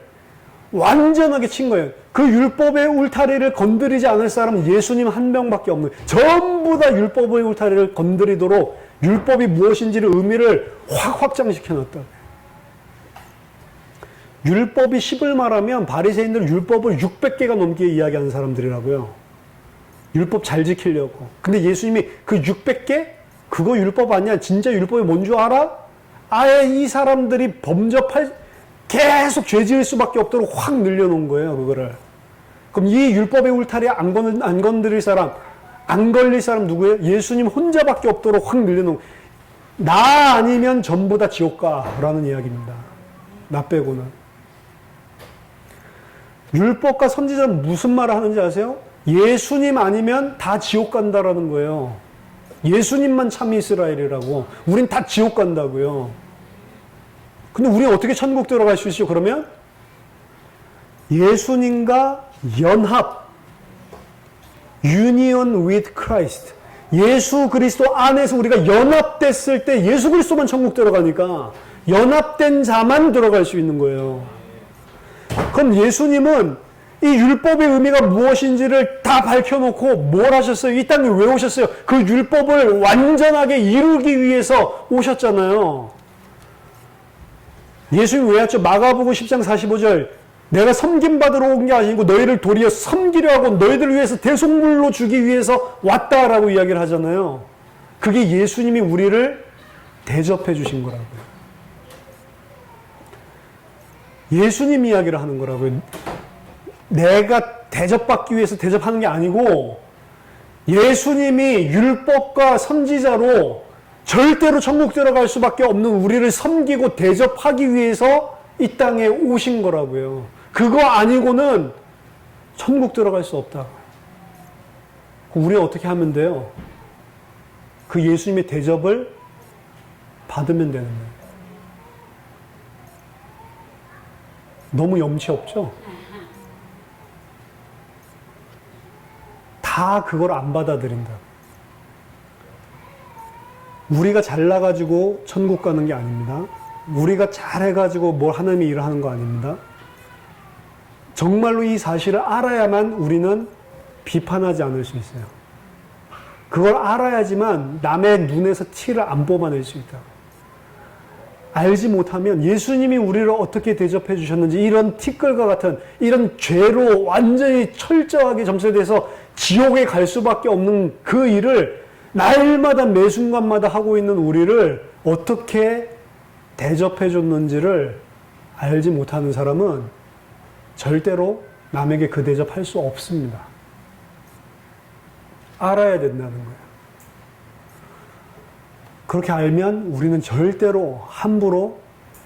Speaker 1: 완전하게 친 거예요. 그 율법의 울타리를 건드리지 않을 사람은 예수님 한 명밖에 없는 거예요. 전부 다 율법의 울타리를 건드리도록 율법이 무엇인지를 의미를 확 확장시켜 놨다. 율법이 10을 말하면 바리새인들은 율법을 600개가 넘게 이야기하는 사람들이라고요. 율법 잘 지키려고. 근데 예수님이 그 600개? 그거 율법 아니야. 진짜 율법이 뭔 줄 알아? 아예 이 사람들이 계속 죄 지을 수밖에 없도록 확 늘려놓은 거예요, 그거를. 그럼 이 율법의 울타리에 안 건드릴 사람, 안 걸릴 사람 누구예요? 예수님 혼자밖에 없도록 확 늘려놓은 거예요. 나 아니면 전부 다 지옥 가라는 이야기입니다. 나 빼고는. 율법과 선지자는 무슨 말을 하는지 아세요? 예수님 아니면 다 지옥 간다라는 거예요. 예수님만 참 이스라엘이라고. 우린 다 지옥 간다고요. 근데 우린 어떻게 천국 들어갈 수 있어요? 그러면 예수님과 연합, union with Christ. 예수 그리스도 안에서 우리가 연합됐을 때 예수 그리스도만 천국 들어가니까 연합된 자만 들어갈 수 있는 거예요. 그럼 예수님은 이 율법의 의미가 무엇인지를 다 밝혀놓고 뭘 하셨어요? 이 땅에 왜 오셨어요? 그 율법을 완전하게 이루기 위해서 오셨잖아요. 예수님이 왜 왔죠? 마가복음 10장 45절 내가 섬김받으러 온 게 아니고 너희를 도리어 섬기려 하고 너희들을 위해서 대속물로 주기 위해서 왔다라고 이야기를 하잖아요. 그게 예수님이 우리를 대접해 주신 거라고요. 예수님 이야기를 하는 거라고요. 내가 대접받기 위해서 대접하는 게 아니고 예수님이 율법과 선지자로 절대로 천국 들어갈 수밖에 없는 우리를 섬기고 대접하기 위해서 이 땅에 오신 거라고요. 그거 아니고는 천국 들어갈 수 없다. 우리가 어떻게 하면 돼요? 그 예수님의 대접을 받으면 되는 거예요. 너무 염치 없죠? 다 그걸 안 받아들인다. 우리가 잘나가지고 천국 가는 게 아닙니다. 우리가 잘해가지고 뭘 하나님이 일을 하는 거 아닙니다. 정말로 이 사실을 알아야만 우리는 비판하지 않을 수 있어요. 그걸 알아야지만 남의 눈에서 티를 안 뽑아낼 수 있다. 알지 못하면 예수님이 우리를 어떻게 대접해 주셨는지 이런 티끌과 같은 이런 죄로 완전히 철저하게 점철돼서 지옥에 갈 수밖에 없는 그 일을 날마다 매 순간마다 하고 있는 우리를 어떻게 대접해 줬는지를 알지 못하는 사람은 절대로 남에게 그 대접할 수 없습니다. 알아야 된다는 거예요. 그렇게 알면 우리는 절대로 함부로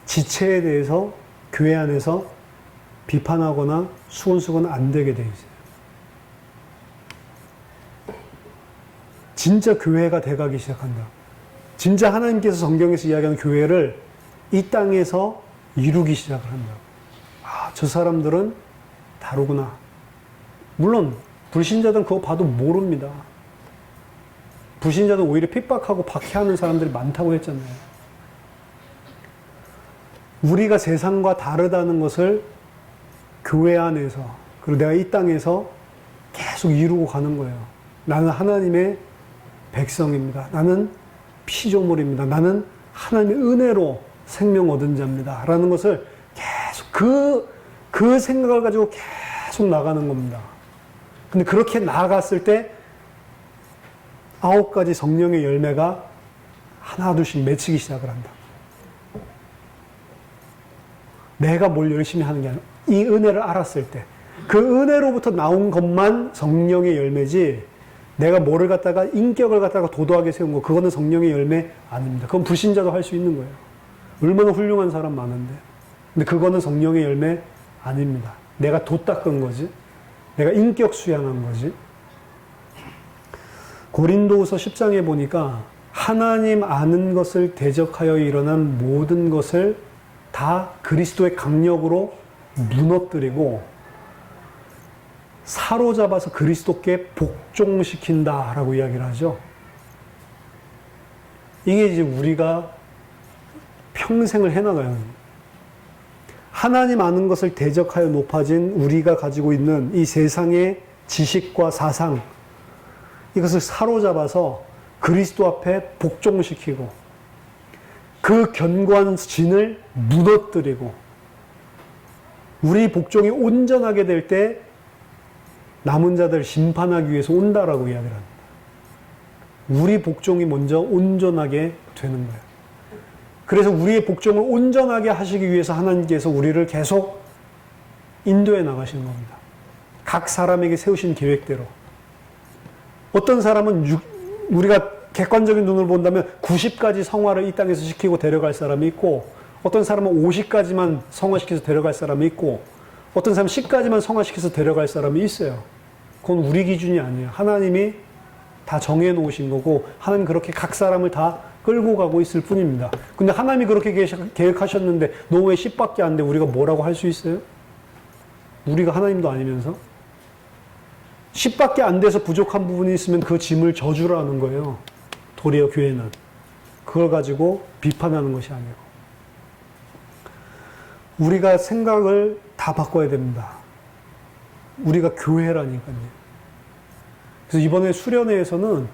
Speaker 1: 지체에 대해서 교회 안에서 비판하거나 수근수근 안 되게 돼 있어요. 진짜 교회가 돼가기 시작한다. 진짜 하나님께서 성경에서 이야기하는 교회를 이 땅에서 이루기 시작을 한다고. 아, 저 사람들은 다르구나. 물론 불신자들은 그거 봐도 모릅니다. 불신자들은 오히려 핍박하고 박해하는 사람들이 많다고 했잖아요. 우리가 세상과 다르다는 것을 교회 안에서, 그리고 내가 이 땅에서 계속 이루고 가는 거예요. 나는 하나님의 백성입니다. 나는 피조물입니다. 나는 하나님의 은혜로 생명 얻은 자입니다. 라는 것을 계속 그 생각을 가지고 계속 나가는 겁니다. 근데 그렇게 나아갔을 때 9가지 성령의 열매가 하나둘씩 맺히기 시작을 한다. 내가 뭘 열심히 하는 게 아니라 이 은혜를 알았을 때 그 은혜로부터 나온 것만 성령의 열매지, 내가 뭐를 갖다가 인격을 갖다가 도도하게 세운 거, 그거는 성령의 열매 아닙니다. 그건 불신자도 할 수 있는 거예요. 얼마나 훌륭한 사람 많은데. 근데 그거는 성령의 열매 아닙니다. 내가 도 닦은 거지. 내가 인격 수양한 거지. 고린도후서 10장에 보니까 하나님 아는 것을 대적하여 일어난 모든 것을 다 그리스도의 강력으로 무너뜨리고 사로잡아서 그리스도께 복종시킨다라고 이야기를 하죠. 이게 이제 우리가 평생을 해나가요. 하나님 아는 것을 대적하여 높아진 우리가 가지고 있는 이 세상의 지식과 사상, 이것을 사로잡아서 그리스도 앞에 복종시키고 그 견고한 진을 무너뜨리고, 우리 복종이 온전하게 될 때 남은 자들 심판하기 위해서 온다라고 이야기를 합니다. 우리 복종이 먼저 온전하게 되는 거예요. 그래서 우리의 복종을 온전하게 하시기 위해서 하나님께서 우리를 계속 인도해 나가시는 겁니다. 각 사람에게 세우신 계획대로. 어떤 사람은 우리가 객관적인 눈으로 본다면 90가지 성화를 이 땅에서 시키고 데려갈 사람이 있고, 어떤 사람은 50가지만 성화시켜서 데려갈 사람이 있고, 어떤 사람은 10가지만 성화시켜서 데려갈 사람이 있어요. 그건 우리 기준이 아니에요. 하나님이 다 정해놓으신 거고, 하나님 그렇게 각 사람을 다 끌고 가고 있을 뿐입니다. 근데 하나님이 그렇게 계획하셨는데 너 왜 10밖에 안 돼? 우리가 뭐라고 할 수 있어요? 우리가 하나님도 아니면서? 10밖에 안 돼서 부족한 부분이 있으면 그 짐을 져주라는 거예요. 도리어 교회는. 그걸 가지고 비판하는 것이 아니고. 우리가 생각을 다 바꿔야 됩니다. 우리가 교회라니까요. 그래서 이번에 수련회에서는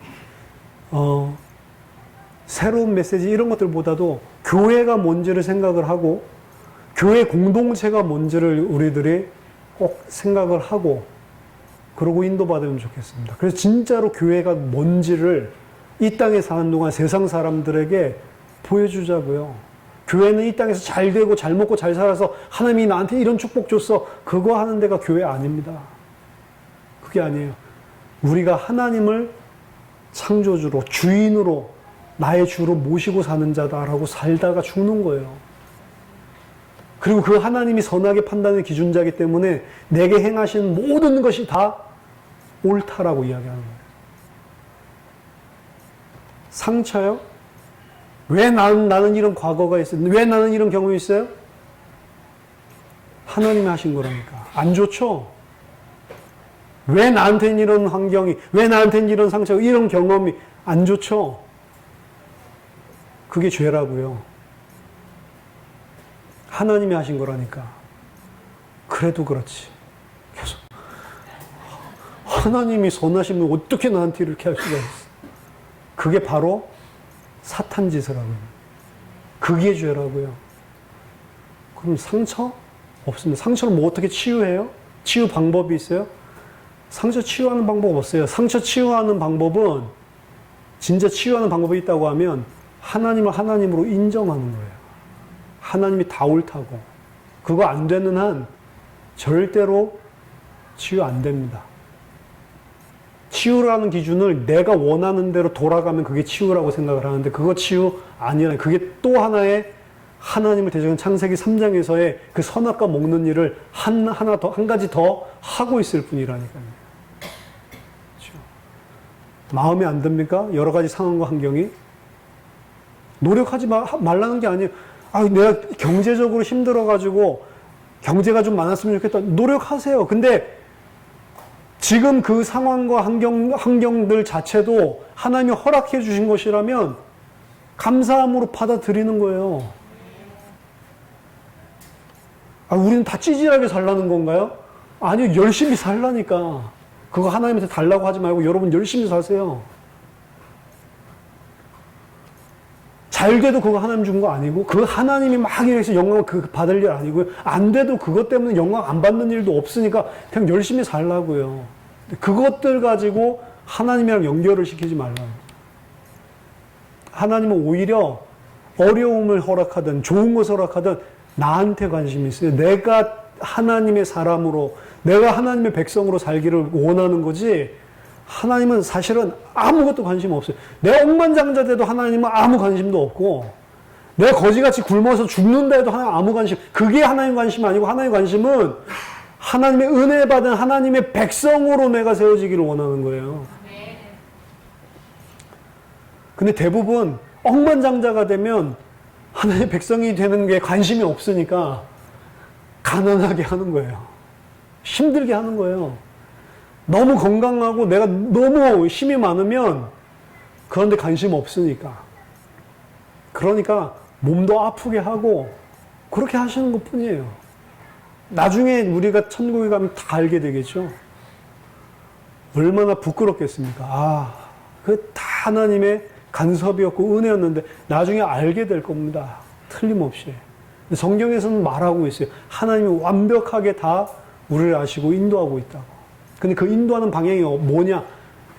Speaker 1: 새로운 메시지 이런 것들보다도 교회가 뭔지를 생각을 하고, 교회 공동체가 뭔지를 우리들이 꼭 생각을 하고, 그러고 인도받으면 좋겠습니다. 그래서 진짜로 교회가 뭔지를 이 땅에 사는 동안 세상 사람들에게 보여주자고요. 교회는 이 땅에서 잘 되고 잘 먹고 잘 살아서 하나님이 나한테 이런 축복 줬어, 그거 하는 데가 교회 아닙니다. 그게 아니에요. 우리가 하나님을 창조주로, 주인으로, 나의 주로 모시고 사는 자다라고 살다가 죽는 거예요. 그리고 그 하나님이 선하게 판단의 기준자이기 때문에 내게 행하신 모든 것이 다 옳다라고 이야기하는 거예요. 상처요? 왜 나는 이런 과거가 있어요? 왜 나는 이런 경험이 있어요? 하나님이 하신 거라니까. 안 좋죠? 왜 나한테는 이런 환경이, 왜 나한테는 이런 상처가, 이런 경험이 안 좋죠? 그게 죄라고요. 하나님이 하신 거라니까. 그래도 그렇지. 계속 하나님이 선하시면 어떻게 나한테 이렇게 할 수가 있어? 그게 바로 사탄 짓이라고요. 그게 죄라고요. 그럼 상처? 없습니다. 상처를 뭐 어떻게 치유해요? 치유 방법이 있어요? 상처 치유하는 방법 없어요. 상처 치유하는 방법은, 진짜 치유하는 방법이 있다고 하면 하나님을 하나님으로 인정하는 거예요. 하나님이 다 옳다고. 그거 안 되는 한 절대로 치유 안 됩니다. 치유라는 기준을 내가 원하는 대로 돌아가면 그게 치유라고 생각을 하는데, 그거 치유 아니야. 그게 또 하나의 하나님을 대적한 창세기 3장에서의 그 선악과 먹는 일을 한 가지 더 하고 있을 뿐이라니까요. 그렇죠? 마음에 안 듭니까? 여러 가지 상황과 환경이. 노력하지 말라는 게 아니에요. 아, 내가 경제적으로 힘들어가지고 경제가 좀 많았으면 좋겠다. 노력하세요. 근데 지금 그 상황과 환경들 자체도 하나님이 허락해 주신 것이라면 감사함으로 받아들이는 거예요. 아, 우리는 다 찌질하게 살라는 건가요? 아니요, 열심히 살라니까. 그거 하나님한테 달라고 하지 말고 여러분 열심히 사세요. 잘 돼도 그거 하나님 준 거 아니고, 그 하나님이 막 이래서 영광을 받을 일 아니고요. 안 돼도 그것 때문에 영광 안 받는 일도 없으니까 그냥 열심히 살라고요. 그것들 가지고 하나님이랑 연결을 시키지 말라고. 하나님은 오히려 어려움을 허락하든 좋은 것을 허락하든 나한테 관심이 있어요. 내가 하나님의 사람으로, 내가 하나님의 백성으로 살기를 원하는 거지, 하나님은 사실은 아무것도 관심 없어요. 내가 억만장자 돼도 하나님은 아무 관심도 없고, 내가 거지같이 굶어서 죽는다 해도 하나님 아무 관심, 그게 하나님 관심이 아니고, 하나님의 관심은 하나님의 은혜 받은 하나님의 백성으로 내가 세워지기를 원하는 거예요. 근데 대부분 억만장자가 되면 하나님의 백성이 되는 게 관심이 없으니까 가난하게 하는 거예요. 힘들게 하는 거예요. 너무 건강하고 내가 너무 힘이 많으면 그런데 관심 없으니까. 그러니까 몸도 아프게 하고 그렇게 하시는 것 뿐이에요. 나중에 우리가 천국에 가면 다 알게 되겠죠. 얼마나 부끄럽겠습니까? 아, 그 다 하나님의 간섭이었고 은혜였는데 나중에 알게 될 겁니다. 틀림없이. 성경에서는 말하고 있어요. 하나님이 완벽하게 다 우리를 아시고 인도하고 있다고. 근데 그 인도하는 방향이 뭐냐?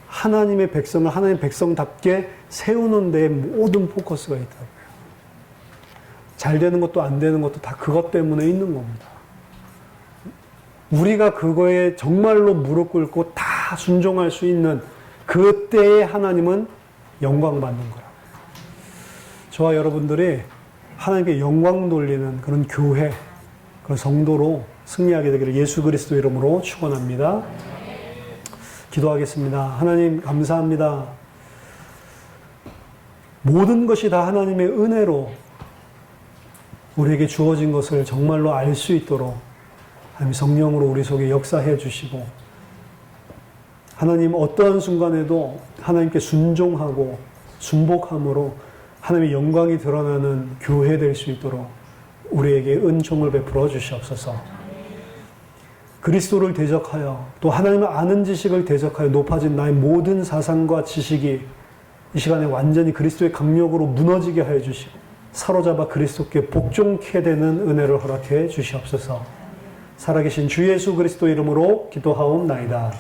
Speaker 1: 하나님의 백성을 하나님의 백성답게 세우는 데 모든 포커스가 있다고요. 잘 되는 것도 안 되는 것도 다 그것 때문에 있는 겁니다. 우리가 그거에 정말로 무릎 꿇고 다 순종할 수 있는 그때의 하나님은 영광 받는 거라. 저와 여러분들이 하나님께 영광 돌리는 그런 교회, 그런 성도로 승리하게 되기를 예수 그리스도 이름으로 축원합니다. 기도하겠습니다. 하나님 감사합니다. 모든 것이 다 하나님의 은혜로 우리에게 주어진 것을 정말로 알 수 있도록 하나님 성령으로 우리 속에 역사해 주시고, 하나님 어떠한 순간에도 하나님께 순종하고 순복함으로 하나님의 영광이 드러나는 교회 될 수 있도록 우리에게 은총을 베풀어 주시옵소서. 그리스도를 대적하여 또 하나님을 아는 지식을 대적하여 높아진 나의 모든 사상과 지식이 이 시간에 완전히 그리스도의 강력으로 무너지게 하여 주시고 사로잡아 그리스도께 복종케 되는 은혜를 허락해 주시옵소서. 살아계신 주 예수 그리스도 이름으로 기도하옵나이다.